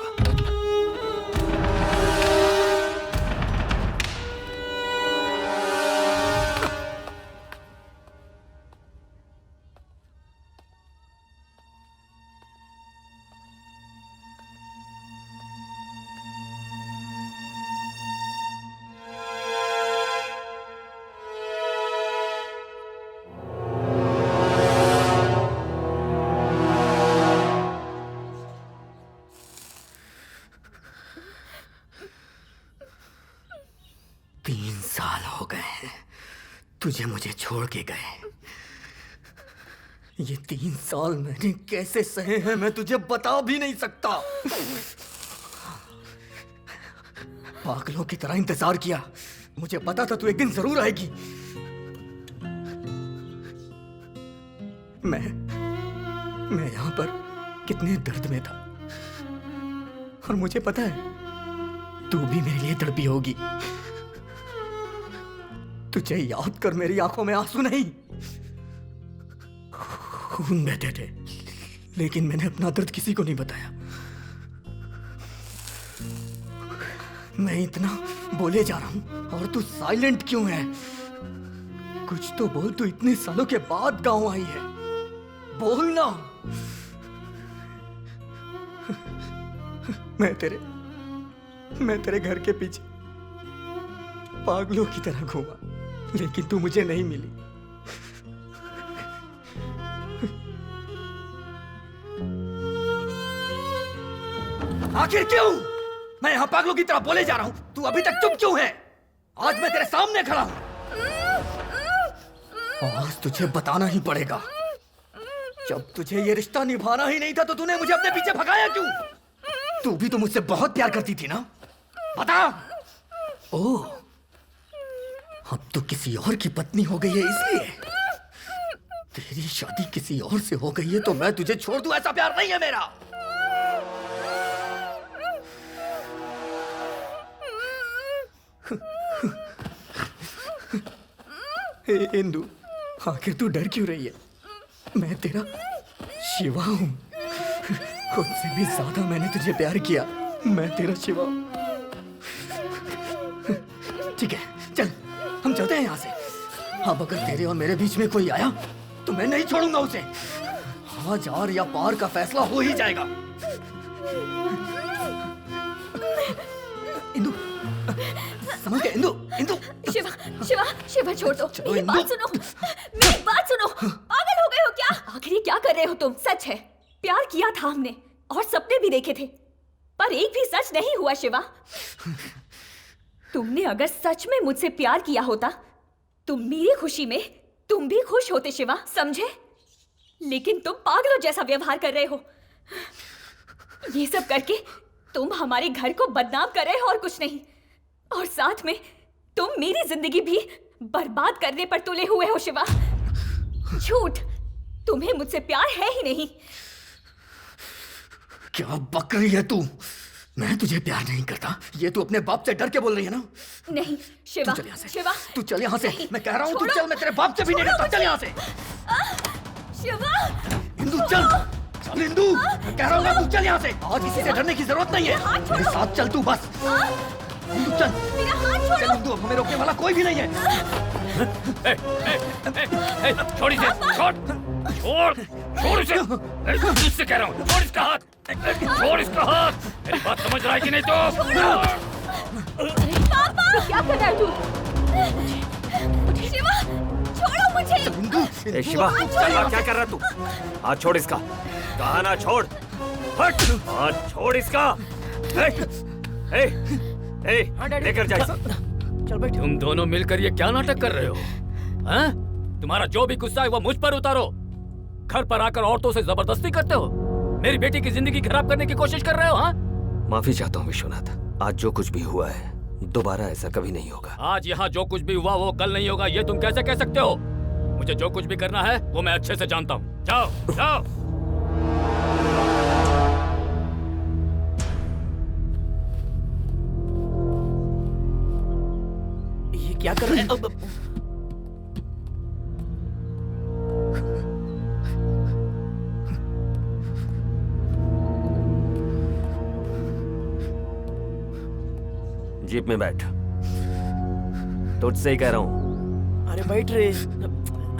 तुझे मुझे छोड़ के गए। ये 3 साल मैंने कैसे सहे हैं मैं तुझे बता भी नहीं सकता। पागलों की तरह इंतजार किया। मुझे पता था तू एक दिन जरूर आएगी। मैं यहां पर कितने दर्द में था और मुझे पता है तू भी मेरे लिए तड़पी होगी। तुझे याद कर मेरी आंखों में आंसू नहीं खून बहते थे, लेकिन मैंने अपना दर्द किसी को नहीं बताया। मैं इतना बोले जा रहा हूं और तू साइलेंट क्यों है? कुछ तो बोल, तू इतने सालों के बाद गांव आई है, बोल ना। मैं तेरे घर के पीछे पागलों की तरह घूमा, लेकिन तू मुझे नहीं मिली। आखिर क्यों? मैं यहां पागलों की तरह बोले जा रहा हूं, तू अभी तक चुप क्यों है? आज मैं तेरे सामने खड़ा हूं, आज तुझे बताना ही पड़ेगा। जब तुझे ये रिश्ता निभाना ही नहीं था तो तूने मुझे अपने पीछे भगाया क्यों? तू भी तो मुझसे बहुत प्यार करती थी ना, बता। ओह, अब तो किसी और की पत्नी हो गई है इसलिए? तेरी शादी किसी और से हो गई है तो मैं तुझे छोड़ दूं, ऐसा प्यार नहीं है मेरा। इंदु, आखिर तू डर क्यों रही है? मैं तेरा शिवा हूं। खुद से भी ज्यादा मैंने तुझे प्यार किया। मैं तेरा शिवा हूं। ठीक है, चल हम चलते हैं यहाँ से। अब अगर तेरे और मेरे बीच में कोई आया तो मैं नहीं छोड़ूंगा उसे। आज आर या पार का फैसला हो ही जाएगा। इंदु, समझ गए? इंदु, इंदु। शिवा, शिवा, शिवा छोड़ दो। मेरी बात सुनो, मेरी बात सुनो। पागल हो गए हो क्या? आखिर क्या कर रहे हो तुम? सच है, प्यार किया था हमने और सपने भी देखे थे, पर एक भी सच नहीं हुआ। शिवा, तुमने अगर सच में मुझसे प्यार किया होता तो मेरी खुशी में तुम भी खुश होते शिवा, समझे? लेकिन तुम पागलों जैसा व्यवहार कर रहे हो। ये सब करके तुम हमारे घर को बदनाम कर रहे हो और कुछ नहीं, और साथ में तुम मेरी जिंदगी भी बर्बाद करने पर तुले हुए हो शिवा। झूठ, तुम्हें मुझसे प्यार है ही नहीं। क्या बक रही है तू? मैं तुझे प्यार नहीं करता, ये तू अपने बाप से डर के बोल रही है ना? नहीं शिवा, शिवा, तू चल यहाँ से। मैं कह रहा हूँ तू चल, मैं तेरे बाप से भी नहीं डरता। चल यहाँ से। शिवा, इंदु चल, चल इंदु, मैं कह रहा हूँ ना तू चल यहाँ से। आज किसी से डरने की जरूरत नहीं है, मेरे साथ चल तू बस। इंदु चल, मेरा हाथ छोड़ो। चल इंदु, अब हमें रोकने वाला कोई भी नहीं है। छोड़ इसे, छोड़, छोड़, छोड़ इसे। तुझसे कह रहा हूँ, छोड़ इसका हाथ, छोड़ इसका हाथ। मेरी बात समझ रहा है कि नहीं तो? पापा, क्या कर रहा है तू? शिवा, छोड़ो मुझे। शिवा, क्या कर रहा तू? हाथ छोड़ इसका। कहा ना छोड़। हट, हाथ छोड़ इसका। लेकर जा इसे। तुम दोनों मिलकर ये क्या नाटक कर रहे हो? हैं? तुम्हारा जो भी गुस्सा है वो मुझ पर उतारो। घर पर आकर औरतों से जबरदस्ती करते हो, मेरी बेटी की जिंदगी खराब करने की कोशिश कर रहे हो। हाँ, माफी चाहता हूँ विश्वनाथ, आज जो कुछ भी हुआ है दोबारा ऐसा कभी नहीं होगा। आज यहाँ जो कुछ भी हुआ वो कल नहीं होगा, ये तुम कैसे कह सकते हो? मुझे जो कुछ भी करना है वो मैं अच्छे से जानता हूँ। जाओ, जाओ। क्या कर रहे हैं? अब जीप में बैठ। तुझसे ही कह रहा हूं। अरे बैठ रे।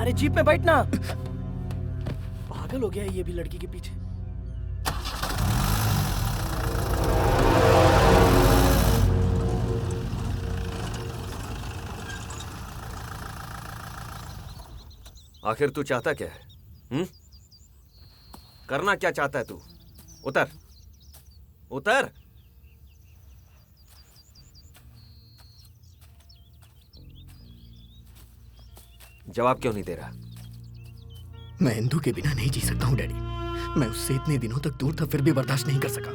अरे जीप में बैठना। पागल हो गया है ये भी लड़की के पीछे। आखिर तू चाहता क्या है? करना क्या चाहता है तू? उतर, उतर। जवाब क्यों नहीं दे रहा? मैं इंदू के बिना नहीं जी सकता हूँ डैडी। मैं उससे इतने दिनों तक दूर था, फिर भी बर्दाश्त नहीं कर सका।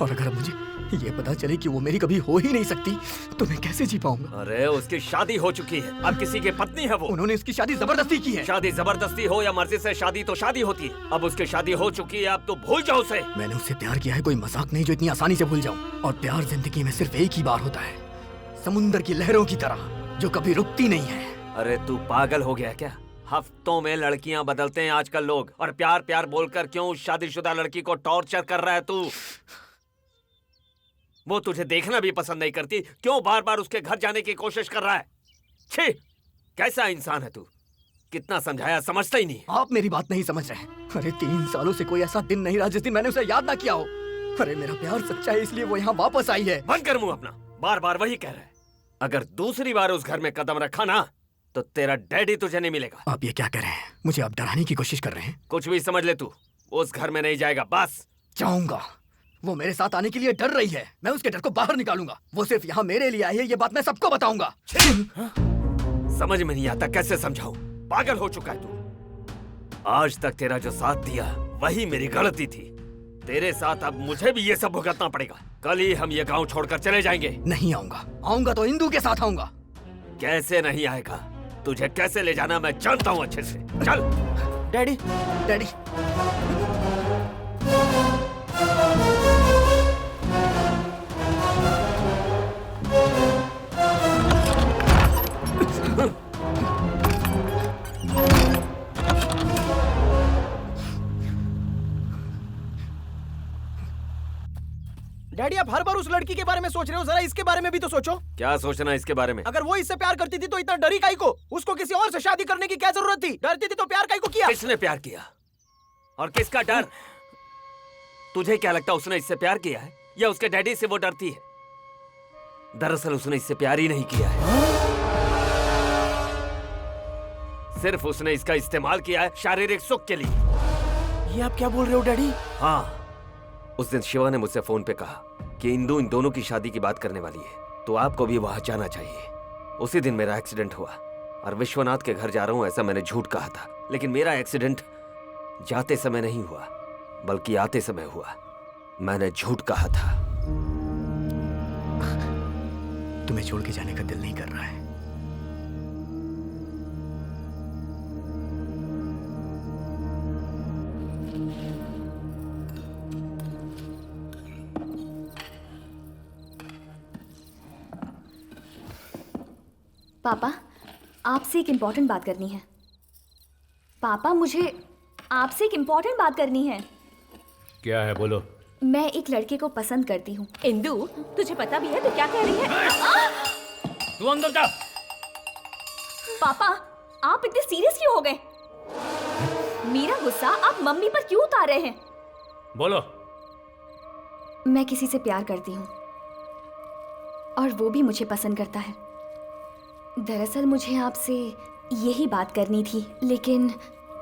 और अगर मुझे ये पता चले कि वो मेरी कभी हो ही नहीं सकती, तो मैं कैसे जी पाऊंगा? अरे उसकी शादी हो चुकी है, अब किसी की पत्नी है वो। उन्होंने इसकी शादी जबरदस्ती की है। शादी जबरदस्ती हो या मर्जी से, शादी तो शादी होती है। अब उसकी शादी हो चुकी है, अब तो भूल जाओ उसे। मैंने उससे प्यार किया है, कोई मजाक नहीं जो इतनी आसानी से भूल जाऊं। और प्यार जिंदगी में सिर्फ एक ही बार होता है, समुंदर की लहरों की तरह, जो कभी रुकती नहीं है। अरे तू पागल हो गया क्या? हफ्तों में लड़कियां बदलते हैं आजकल लोग, और प्यार प्यार बोलकर क्यों उस शादीशुदा लड़की को टॉर्चर कर रहा है तू? वो तुझे देखना भी पसंद नहीं करती, क्यों बार बार उसके घर जाने की कोशिश कर रहा है? छी, कैसा इंसान है तू? कितना समझाया, समझता ही नहीं। आप मेरी बात नहीं समझ रहे। अरे 3 सालों से कोई ऐसा दिन नहीं रहा जिस दिन मैंने उसे याद ना किया हो। अरे मेरा प्यार सच्चा है, इसलिए वो यहाँ वापस आई है। बंद कर मुंह अपना, बार बार वही कह रहा है। अगर दूसरी बार उस घर में कदम रखा ना, तो तेरा डैडी तुझे नहीं मिलेगा। आप ये क्या कर रहे हैं? मुझे आप डराने की कोशिश कर रहे हैं। कुछ भी समझ ले तू, उस घर में नहीं जाएगा बस। जाऊंगा। वो मेरे साथ आने के लिए डर रही है, मैं उसके डर को बाहर निकालूंगा। वो सिर्फ यहाँ मेरे लिए आई है, ये बात मैं सबको बताऊंगा। समझ में नहीं आता कैसे समझाऊं, पागल हो चुका है तू। आज तक तेरा जो साथ दिया वही मेरी गलती थी। तेरे साथ अब मुझे भी ये सब भुगतना पड़ेगा। कल ही हम ये गांव छोड़कर चले जाएंगे। नहीं आऊंगा, आऊंगा तो इंदू के साथ आऊंगा। कैसे नहीं आएगा? तुझे कैसे ले जाना मैं जानता हूँ अच्छे से। चल। Daddy, daddy. डैडी आप हर बार उस लड़की के बारे में सोच रहे हो, जरा इसके बारे में भी तो सोचो। क्या सोचना इसके बारे में? अगर वो इससे प्यार करती थी तो इतना डरी काई को? उसको किसी और से शादी करने की क्या जरूरत थी? डरती थी तो प्यार काई को किया? किसने प्यार किया और किसका डर? तुझे क्या लगता उसने इससे प्यार किया है या उसके डैडी से वो डरती है? दरअसल उसने इससे प्यार ही नहीं किया है, सिर्फ उसने इसका इस्तेमाल किया है शारीरिक सुख के लिए। ये आप क्या बोल रहे हो डैडी? हाँ, उस दिन शिवा ने मुझसे फोन पे कहा कि इंदू इन दोनों की शादी की बात करने वाली है, तो आपको भी वहां जाना चाहिए। उसी दिन मेरा एक्सीडेंट हुआ और विश्वनाथ के घर जा रहा हूं ऐसा मैंने झूठ कहा था, लेकिन मेरा एक्सीडेंट जाते समय नहीं हुआ बल्कि आते समय हुआ। मैंने झूठ कहा था। तुम्हें छोड़ के जाने का दिल नहीं कर रहा है। पापा, आपसे एक इम्पोर्टेंट बात करनी है। पापा, मुझे आपसे एक इम्पोर्टेंट बात करनी है। क्या है, बोलो। मैं एक लड़के को पसंद करती हूँ। इंदु, तुझे पता भी है तू क्या कह रही है? तू अंदर जा। पापा, आप इतने सीरियस क्यों हो गए? मेरा गुस्सा आप मम्मी पर क्यों उतार रहे हैं? बोलो। मैं किसी से प्यार करती हूँ और वो भी मुझे पसंद करता है। दरअसल मुझे आपसे यही बात करनी थी, लेकिन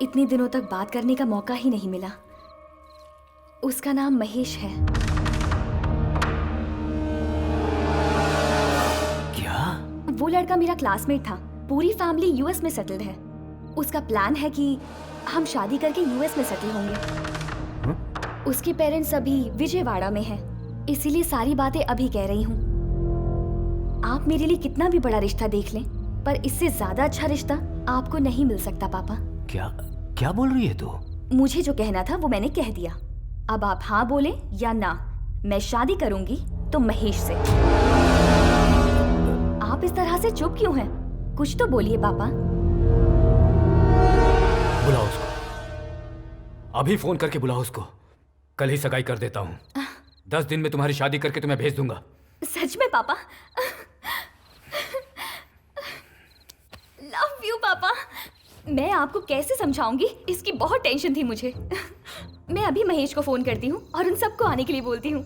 इतने दिनों तक बात करने का मौका ही नहीं मिला। उसका नाम महेश है। क्या? वो लड़का मेरा क्लासमेट था, पूरी फैमिली यूएस में सेटल्ड है। उसका प्लान है कि हम शादी करके यूएस में सेटल होंगे। उसके पेरेंट्स अभी विजयवाड़ा में हैं, इसीलिए सारी बातें अभी कह रही हूँ। आप मेरे लिए कितना भी बड़ा रिश्ता देख लें, पर इससे ज्यादा अच्छा रिश्ता आपको नहीं मिल सकता पापा। क्या बोल रही है तू? मुझे जो कहना था वो मैंने कह दिया। अब आप हाँ बोले या ना, मैं शादी करूंगी तो महेश से। आप इस तरह से चुप क्यों हैं? कुछ तो बोलिए पापा। बुलाओ उसको, अभी फोन करके बुलाओ उसको। कल ही सगाई कर देता हूँ। 10 दिन में तुम्हारी शादी करके तुम्हें भेज दूंगा। सच में पापा? लव यू पापा। मैं आपको कैसे समझाऊंगी, इसकी बहुत टेंशन थी मुझे। मैं अभी महेश को फोन करती हूँ और उन सबको आने के लिए बोलती हूँ।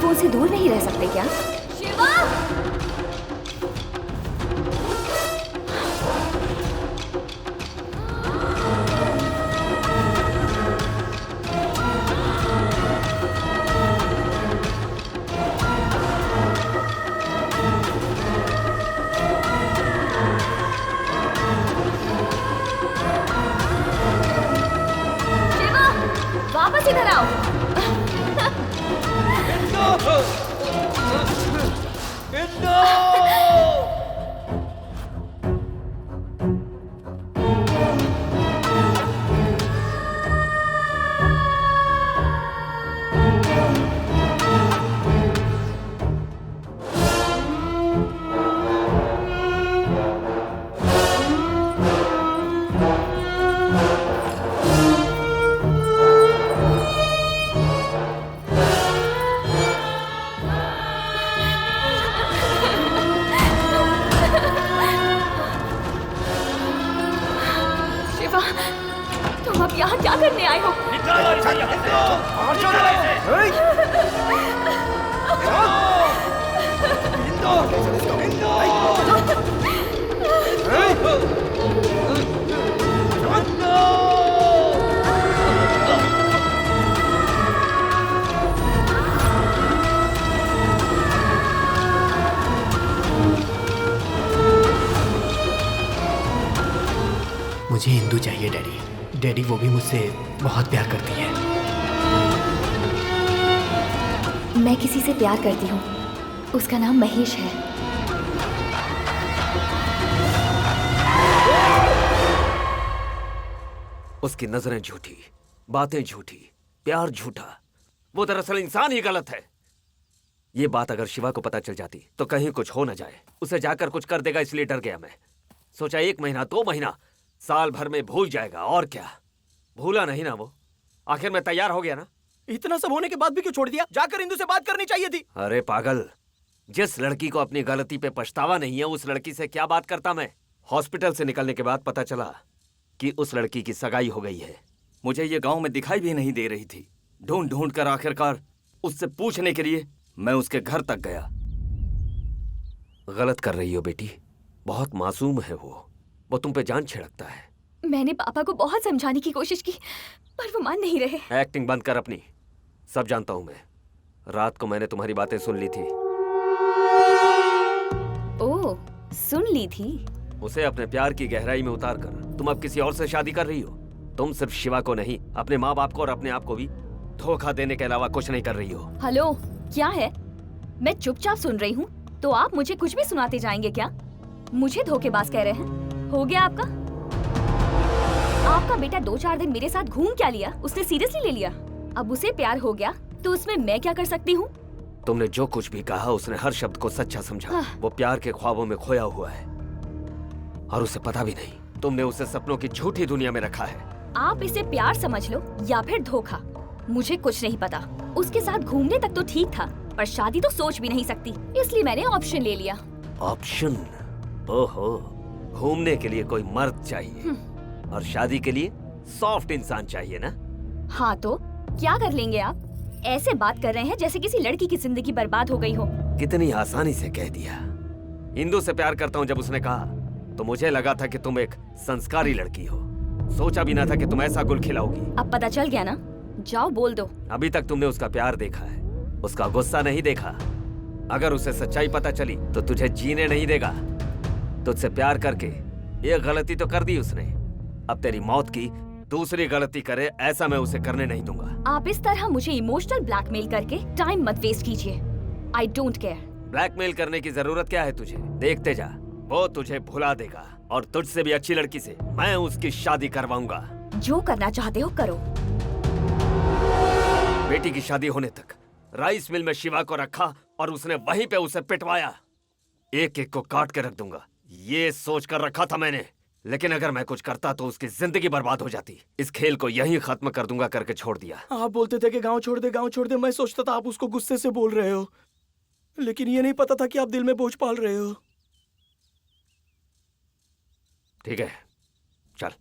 फोन से दूर नहीं रह सकते क्या? शिवा! शिवा! वापस इधर आओ। तुम अब यहाँ क्या करने आए हो? मुझे इंदु चाहिए डैडी। डैडी वो भी मुझसे बहुत प्यार करती है। मैं किसी से प्यार करती हूँ, उसका नाम महेश है। उसकी नजरें झूठी, बातें झूठी, प्यार झूठा। वो दरअसल इंसान ही गलत है। ये बात अगर शिवा को पता चल जाती तो कहीं कुछ हो न जाए। उसे जाकर कुछ कर देगा, इसलिए डर गया मैं। सोचा 1 महीना 2 महीना साल भर में भूल जाएगा, और क्या। भूला नहीं ना वो। आखिर मैं तैयार हो गया ना। इतना सब होने के बाद भी क्यों छोड़ दिया? जाकर इंदु से बात करनी चाहिए थी। अरे पागल, जिस लड़की को अपनी गलती पे पछतावा नहीं है उस लड़की से क्या बात करता मैं। हॉस्पिटल से निकलने के बाद पता चला कि उस लड़की की सगाई हो गई है। मुझे ये गांव में दिखाई भी नहीं दे रही थी। ढूंढ ढूंढ कर आखिरकार उससे पूछने के लिए मैं उसके घर तक गया। गलत कर रही हो बेटी, बहुत मासूम है वो तुम पे जान छिड़कता है। मैंने पापा को बहुत समझाने की कोशिश की पर वो मान नहीं रहे। एक्टिंग बंद कर अपनी। सब जानता हूं मैं। रात को मैंने तुम्हारी बातें सुन ली थी। ओह, सुन ली थी? उसे अपने प्यार की गहराई में उतार कर तुम अब किसी और से शादी कर रही हो। तुम सिर्फ शिवा को नहीं, अपने माँ बाप को और अपने आप को भी धोखा देने के अलावा कुछ नहीं कर रही हो। हेलो, क्या है? मैं चुपचाप सुन रही हूँ तो आप मुझे कुछ भी सुनाते जाएंगे क्या? मुझे धोखेबाज कह रहे हैं? हो गया आपका? आपका बेटा 2-4 दिन मेरे साथ घूम क्या लिया, उसने सीरियसली ले लिया। अब उसे प्यार हो गया तो उसमें मैं क्या कर सकती हूँ? तुमने जो कुछ भी कहा उसने हर शब्द को सच्चा समझा। वो प्यार के ख्वाबों में खोया हुआ है और उसे पता भी नहीं। तुमने उसे सपनों की झूठी दुनिया में रखा है। आप इसे प्यार समझ लो या फिर धोखा, मुझे कुछ नहीं पता। उसके साथ घूमने तक तो ठीक था पर शादी तो सोच भी नहीं सकती, इसलिए मैंने ऑप्शन ले लिया। ऑप्शन? ओहो, घूमने के लिए कोई मर्द चाहिए और शादी के लिए सॉफ्ट इंसान चाहिए ना? हाँ तो क्या कर लेंगे आप? ऐसे बात कर रहे हैं जैसे किसी लड़की की जिंदगी बर्बाद हो गई हो। कितनी आसानी से कह दिया। इंदु से प्यार करता हूँ जब उसने कहा तो मुझे लगा था कि तुम एक संस्कारी लड़की हो। सोचा भी ना था कि तुम ऐसा गुल खिलाओगी। अब पता चल गया ना, जाओ बोल दो। अभी तक तुमने उसका प्यार देखा है, उसका गुस्सा नहीं देखा। अगर उसे सच्चाई पता चली तो तुझे जीने नहीं देगा। तुझसे प्यार करके ये गलती तो कर दी उसने, अब तेरी मौत की दूसरी गलती करे ऐसा मैं उसे करने नहीं दूंगा। आप इस तरह मुझे इमोशनल ब्लैकमेल करके टाइम मत वेस्ट कीजिए। I don't care. ब्लैकमेल करने की जरूरत क्या है तुझे? देखते जा, वो तुझे भुला देगा और तुझसे भी अच्छी लड़की से मैं उसकी शादी करवाऊंगा। जो करना चाहते हो करो। बेटी की शादी होने तक राइस मिल में शिवा को रखा और उसने वहीं पे उसे पिटवाया। एक एक को काट के रख दूंगा, ये सोच कर रखा था मैंने। लेकिन अगर मैं कुछ करता तो उसकी जिंदगी बर्बाद हो जाती। इस खेल को यहीं खत्म कर दूंगा करके छोड़ दिया। आप बोलते थे कि गांव छोड़ दे, गांव छोड़ दे। मैं सोचता था आप उसको गुस्से से बोल रहे हो, लेकिन ये नहीं पता था कि आप दिल में बोझ पाल रहे हो। ठीक है, चल।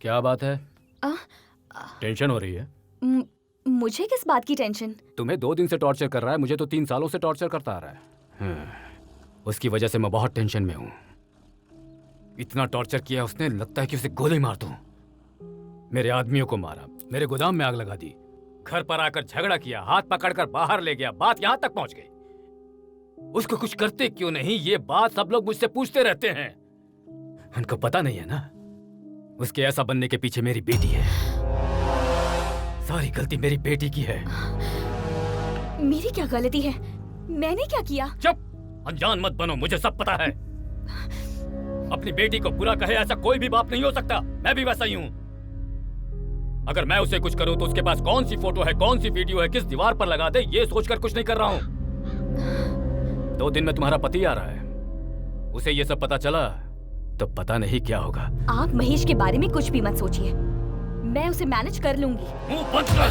क्या बात है? टेंशन हो रही है? मुझे किस बात की टेंशन? तुम्हें 2 दिन से टॉर्चर कर रहा है, मुझे तो 3 सालों से टॉर्चर करता आ रहा है। उसकी वजह से मैं बहुत टेंशन में हूँ। इतना टॉर्चर किया उसने, लगता है कि उसे गोली मार दूं। मेरे आदमियों को मारा, मेरे गोदाम में आग लगा दी, घर पर आकर झगड़ा किया, हाथ पकड़कर बाहर ले गया। बात यहाँ तक पहुंच गई। उसको कुछ करते क्यों नहीं, ये बात सब लोग मुझसे पूछते रहते हैं। उनको पता नहीं है ना, उसके ऐसा बनने के पीछे मेरी बेटी है। सारी गलती मेरी बेटी की है। मेरी क्या गलती है? मैंने क्या किया? चुप, अनजान मत बनो, मुझे सब पता है। अपनी बेटी को बुरा कहे ऐसा कोई भी बाप नहीं हो सकता। मैं भी वैसा ही हूँ। अगर मैं उसे कुछ करूँ तो उसके पास कौन सी फोटो है, कौन सी वीडियो है, किस दीवार पर लगा दे, ये सोचकर कुछ नहीं कर रहा हूँ। 2 दिन में तुम्हारा पति आ रहा है, उसे ये सब पता चला तो पता नहीं क्या होगा। आप महेश के बारे में कुछ भी मत सोचिए, मैं उसे मैनेज कर लूंगी। मुंह बंद कर,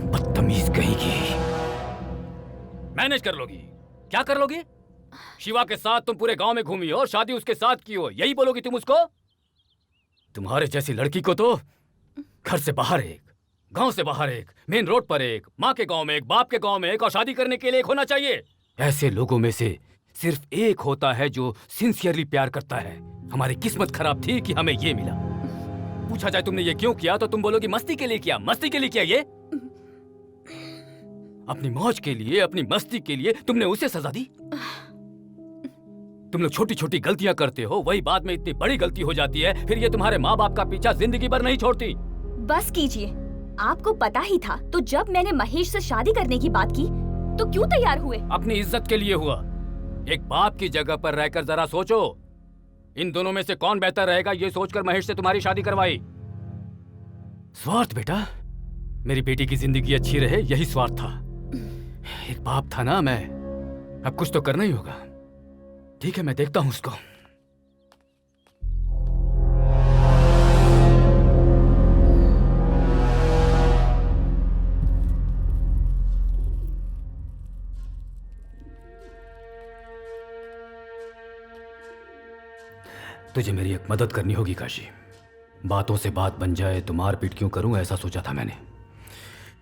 बदतमीज कहेगी। मैनेज कर लोगी? क्या कर लोगी? शिवा के साथ तुम पूरे गांव में घूमी हो, शादी उसके साथ की हो, यही बोलोगी तुम उसको? तुम्हारे जैसी लड़की को तो घर से बाहर एक, गांव से बाहर एक, मेन रोड पर एक, माँ के गांव में एक, बाप के गांव में एक और शादी करने के लिए एक होना चाहिए। ऐसे लोगों में से सिर्फ एक होता है जो सिंसियरली प्यार करता है। हमारी किस्मत खराब थी कि हमें ये मिला। पूछा जाए तुमने ये क्यों किया तो तुम बोलोगी मस्ती के लिए किया। मस्ती के लिए किया? ये अपनी मौज के लिए, अपनी मस्ती के लिए तुमने उसे सजा दी। तुम लोग छोटी छोटी गलतियां करते हो, वही बाद में इतनी बड़ी गलती हो जाती है, फिर ये तुम्हारे माँ बाप का पीछा जिंदगी भर नहीं छोड़ती। बस कीजिए, आपको पता ही था तो जब मैंने महेश से शादी करने की बात की तो क्यों तैयार हुए? अपनी इज्जत के लिए हुआ। एक बाप की जगह पर रहकर जरा सोचो, इन दोनों में से कौन बेहतर रहेगा, ये सोचकर महेश से तुम्हारी शादी करवाई। स्वार्थ बेटा, मेरी बेटी की जिंदगी अच्छी रहे, यही स्वार्थ था। एक बाप था ना मैं, अब कुछ तो करना ही होगा। ठीक है, मैं देखता हूं उसको। तुझे मेरी एक मदद करनी होगी काशी। बातों से बात बन जाए तो मार पीट क्यों करूं, ऐसा सोचा था मैंने,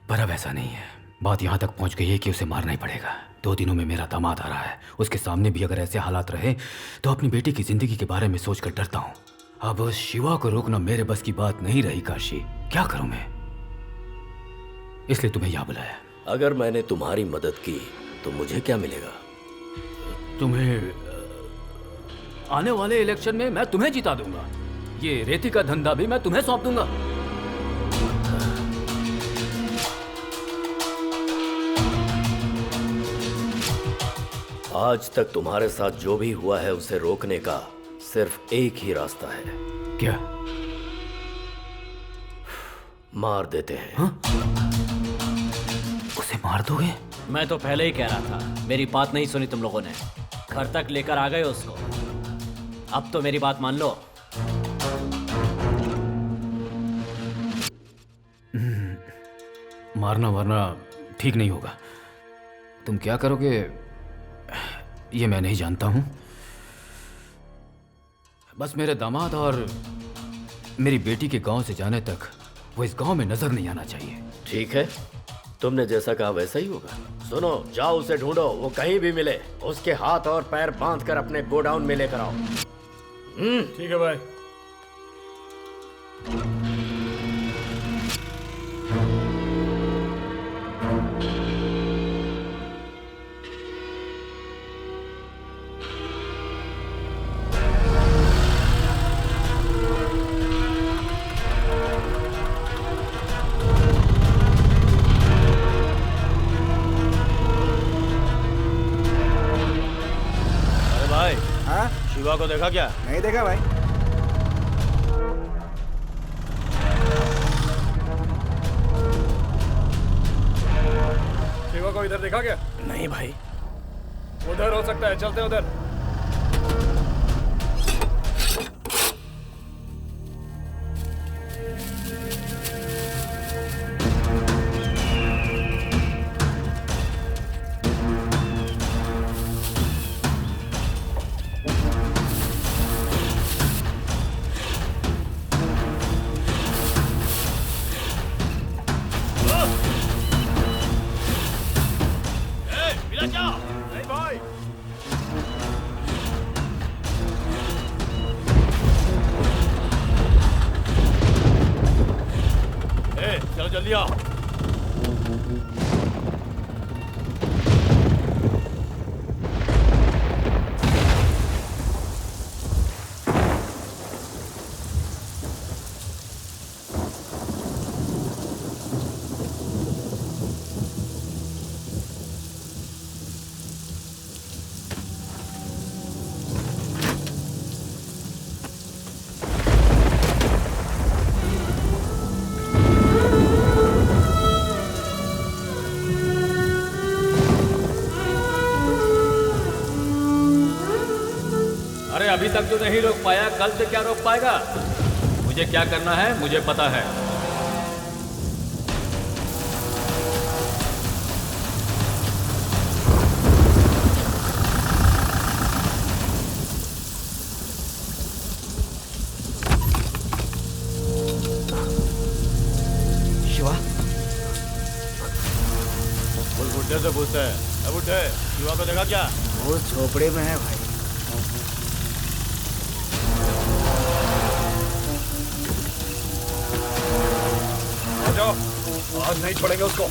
पर अब ऐसा नहीं है। बात यहां तक पहुंच गई है कि उसे मारना ही पड़ेगा। 2 दिनों में मेरा दामाद आ रहा है, उसके सामने भी अगर ऐसे हालात रहे तो अपनी बेटी की जिंदगी के बारे में सोचकर डरता हूं। अब शिवा को रोकना मेरे बस की बात नहीं रही काशी, क्या करूं मैं, इसलिए तुम्हें यहां बुलाया। अगर मैंने तुम्हारी मदद की तो मुझे क्या मिलेगा? तुम्हें आने वाले इलेक्शन में मैं तुम्हें जिता दूंगा। ये रेती का धंधा भी मैं तुम्हें सौंप दूंगा। आज तक तुम्हारे साथ जो भी हुआ है उसे रोकने का सिर्फ एक ही रास्ता है। क्या? मार देते हैं। हाँ? उसे मार दोगे? मैं तो पहले ही कह रहा था, मेरी बात नहीं सुनी तुम लोगों ने। घर तक लेकर आ गए उसको, अब तो मेरी बात मान लो। मारना वारना ठीक नहीं होगा। तुम क्या करोगे ये मैं नहीं जानता हूं, बस मेरे दामाद और मेरी बेटी के गांव से जाने तक वो इस गांव में नजर नहीं आना चाहिए। ठीक है, तुमने जैसा कहा वैसा ही होगा। सुनो, जाओ उसे ढूंढो, वो कहीं भी मिले उसके हाथ और पैर बांधकर अपने गोडाउन में लेकर आओ। ठीक है भाई। शिवा को देखा क्या? नहीं देखा भाई। शिवा को इधर देखा क्या? नहीं भाई। उधर हो सकता है, चलते हैं उधर। चलो जल्दी आओ। अभी तक जो नहीं रोक पाया, कल से क्या रोक पाएगा? मुझे क्या करना है मुझे पता है। शिवा, उस बुड्ढे से पूछते हैं। बुड्ढे, शिवा को देखा क्या? वो झोपड़े में है भाई। आज नहीं छोड़ेंगे उसको।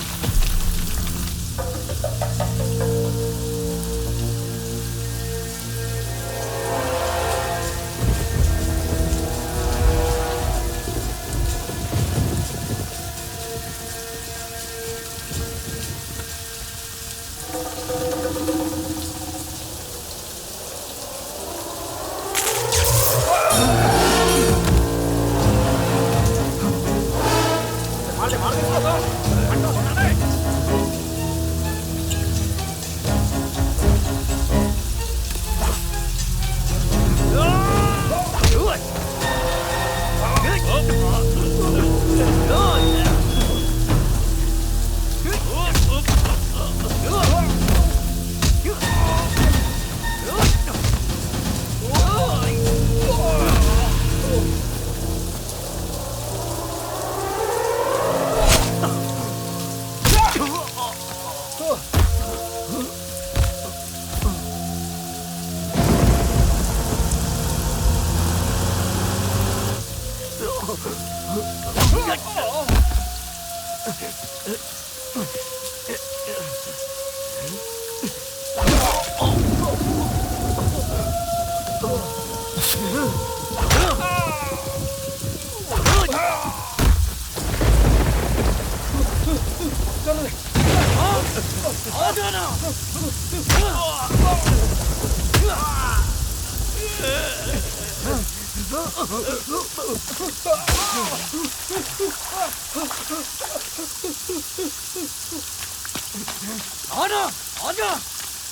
आना, आजा,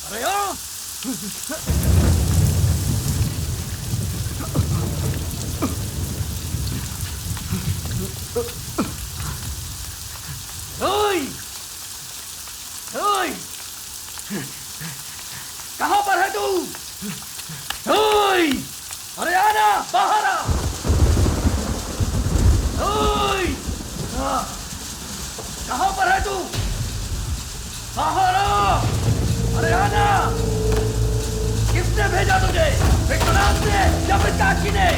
अरे आ! ओए! ओए! कहाँ पर है तू? ओए! अरे आना, बाहर आ! ओए! कहाँ पर है तू? बाहर आ! अरे आना! किसने भेजा तुझे? विश्वनाथ ने या फिर काशी ने?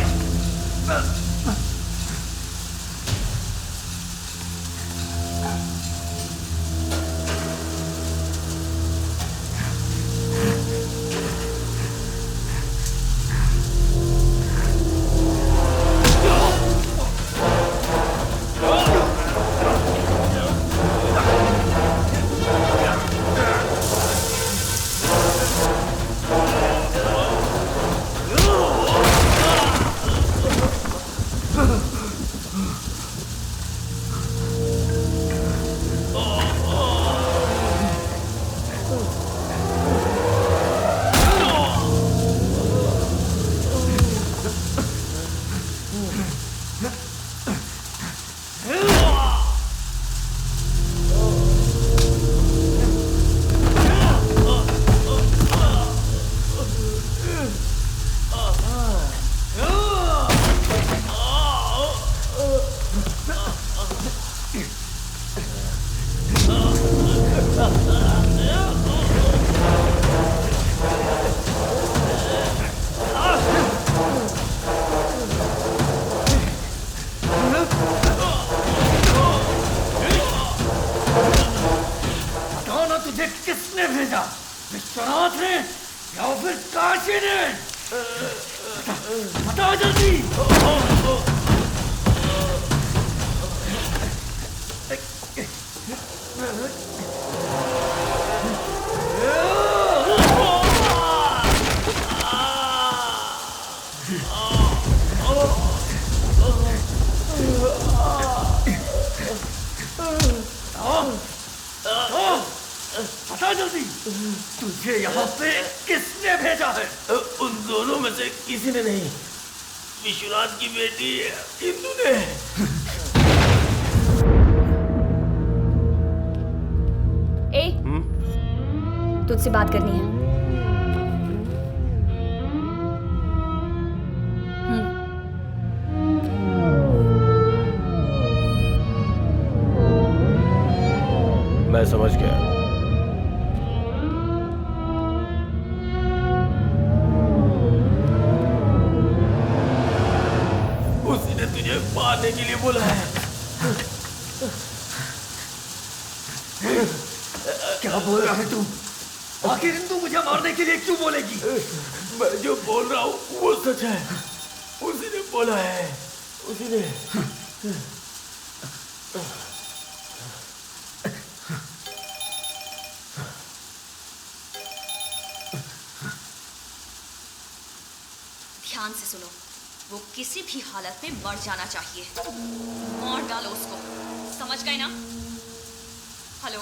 बता जल्दी, तुझे यहाँ पे किसने भेजा है? उन दोनों में से किसी ने नहीं, विश्वनाथ की बेटी इंदु ने। ए, तुझसे बात करनी है। मैं समझ गया। उसी ने तुझे मारने के लिए बोला है। क्या बोल रहा है तू? आखिर इंदु मुझे मारने के लिए क्यों बोलेगी? मैं जो बोल रहा हूँ वो सच है। उसी ने बोला है, उसी ने। ध्यान से सुनो, वो किसी भी हालत में मर जाना चाहिए। मार डालो उसको, समझ गए ना? हेलो?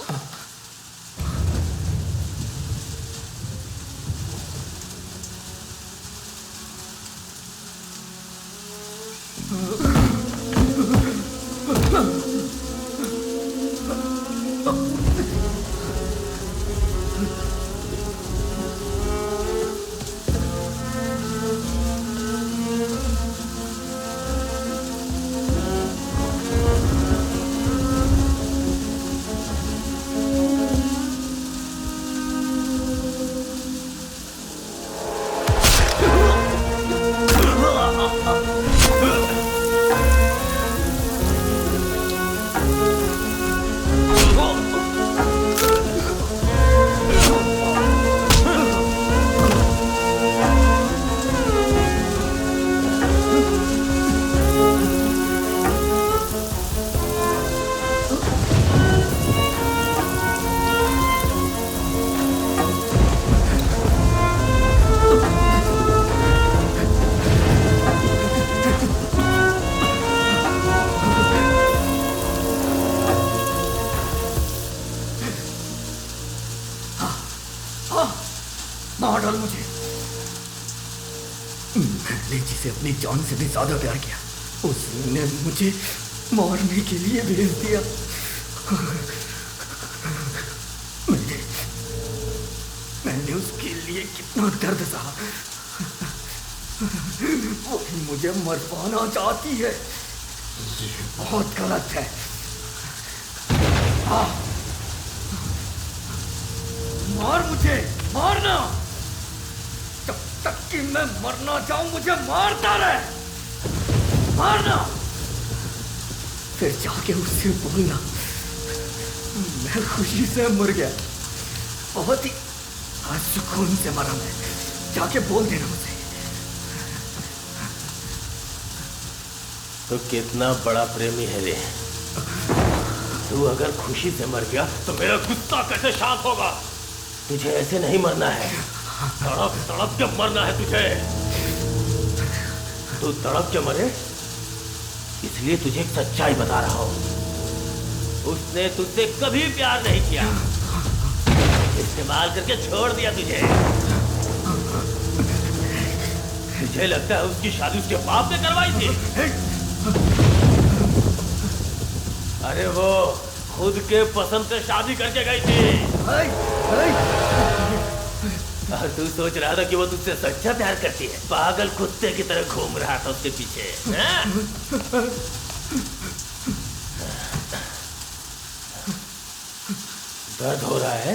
मार डाल मुझे। मैंने जिसे अपनी जान से भी ज्यादा प्यार किया, उसने मुझे मारने के लिए भेज दिया। मैंने उसके लिए कितना दर्द सहा, वही मुझे मरवाना चाहती है। ये बहुत गलत है। मार मुझे, मारना। जब तक कि मैं मरना चाहूं मुझे मारता रहे, मारना। फिर जाके उससे बोलना मैं खुशी से मर गया, बहुत ही सुकून से मरा मैं। जाके बोल देना मुझे। तो कितना बड़ा प्रेमी है रे। तू अगर खुशी से मर गया तो मेरा गुस्सा कैसे शांत होगा? तुझे ऐसे नहीं मरना है, तड़प तड़प के मरना है तुझे। तू तड़प के मरे इसलिए तुझे एक सच्चाई बता रहा हूं। उसने तुझसे कभी प्यार नहीं किया, इस्तेमाल करके छोड़ दिया तुझे। तुझे लगता है उसकी शादी उसके बाप ने करवाई थी? अरे वो खुद के पसंद से शादी करके गई थी। और तू सोच रहा था कि वो तुझसे सच्चा प्यार करती है। पागल कुत्ते की तरह घूम रहा था उसके पीछे। दर्द हो रहा है?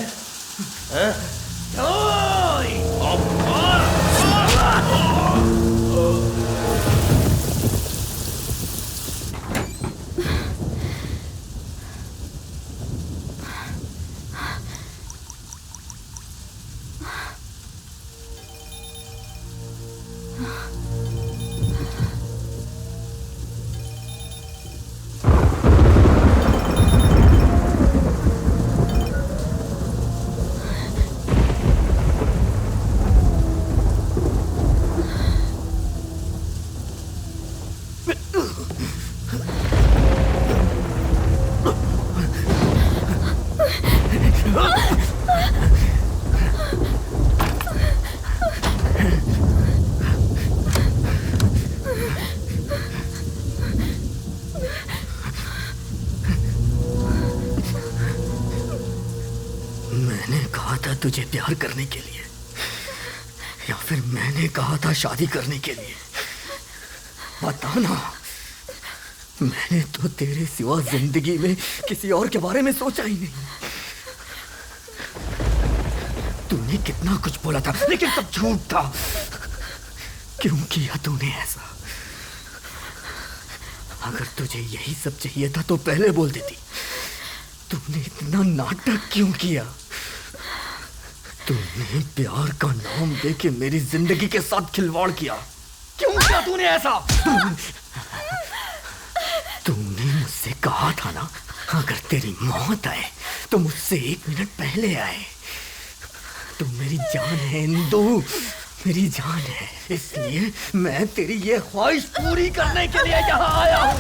तुझे प्यार करने के लिए, या फिर मैंने कहा था शादी करने के लिए? बताना। मैंने तो तेरे सिवा जिंदगी में किसी और के बारे में सोचा ही नहीं। तूने कितना कुछ बोला था लेकिन सब झूठ था। क्यों किया तूने ऐसा? अगर तुझे यही सब चाहिए था तो पहले बोल देती। तूने इतना नाटक क्यों किया? तूने प्यार का नाम देके मेरी जिंदगी के साथ खिलवाड़ किया। क्यों किया तूने ऐसा? तूने मुझसे कहा था ना, अगर तेरी मौत आए तो मुझसे 1 मिनट पहले आए। तू मेरी जान है इंदु, मेरी जान है। इसलिए मैं तेरी ये ख्वाहिश पूरी करने के लिए यहाँ आया हूँ।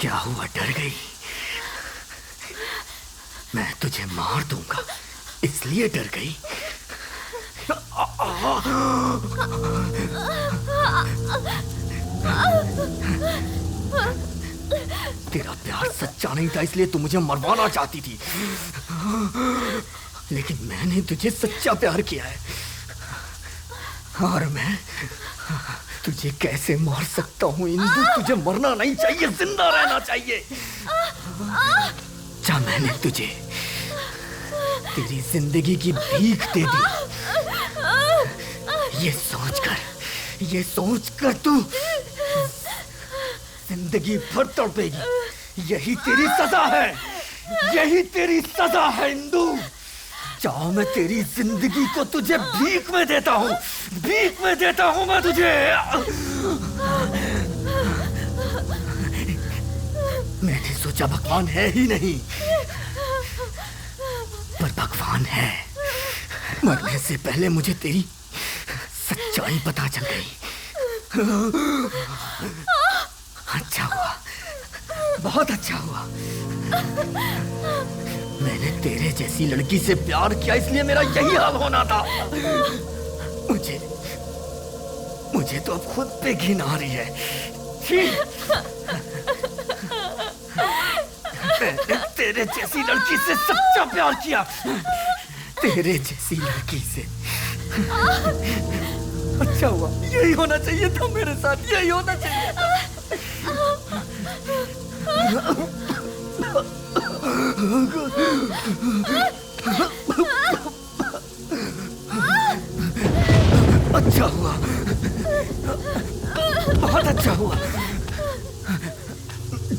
क्या हुआ? डर गई? मैं तुझे मार दूंगा इसलिए डर गई? तेरा प्यार सच्चा नहीं था इसलिए तू मुझे मरवाना चाहती थी, लेकिन मैंने तुझे सच्चा प्यार किया है। और मैं तुझे कैसे मार सकता हूँ इंदु? तुझे मरना नहीं चाहिए, जिंदा रहना चाहिए। जा, मैंने तुझे तेरी जिंदगी की भीख दे दी। ये सोचकर तू जिंदगी भर तड़पेगी। यही तेरी सजा है, यही तेरी सजा है इंदु। चाहो मैं तेरी जिंदगी को तुझे भीख में देता हूँ, भीख में देता हूँ मैं तुझे। मैंने सोचा भगवान है ही नहीं, पर भगवान है। मरने से पहले मुझे तेरी सच्चाई पता चल गई। अच्छा हुआ, बहुत अच्छा हुआ। मैंने तेरे जैसी लड़की से प्यार किया, इसलिए मेरा यही हाल होना था। मुझे तो अब खुद पे घिन आ रही है। मैंने तेरे जैसी लड़की से सच्चा प्यार किया, तेरे जैसी लड़की से। अच्छा हुआ, यही होना चाहिए था मेरे साथ, यही होना चाहिए था। अच्छा हुआ, बहुत अच्छा हुआ।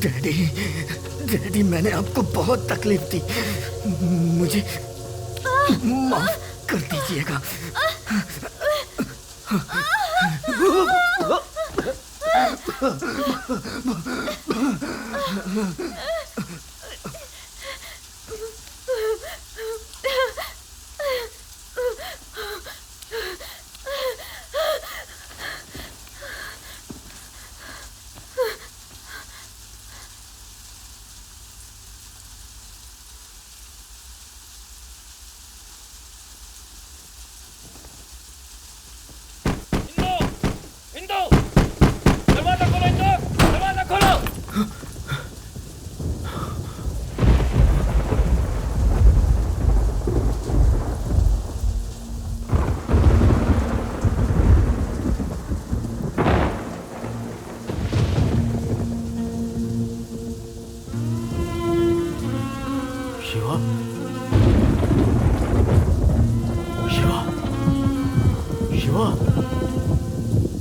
डैडी, मैंने आपको बहुत तकलीफ दी, मुझे माफ कर दीजिएगा।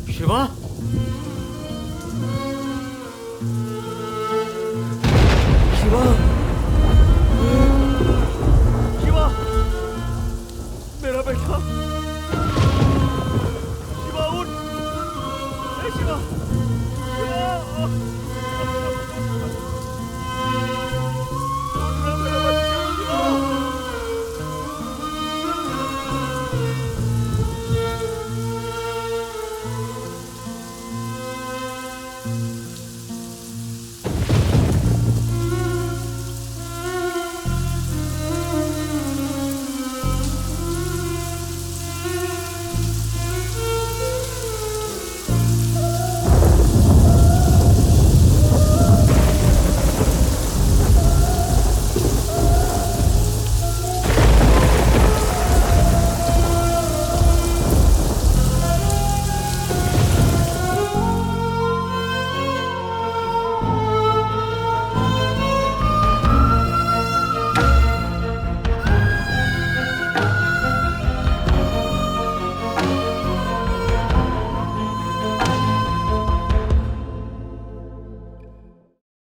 शिवा,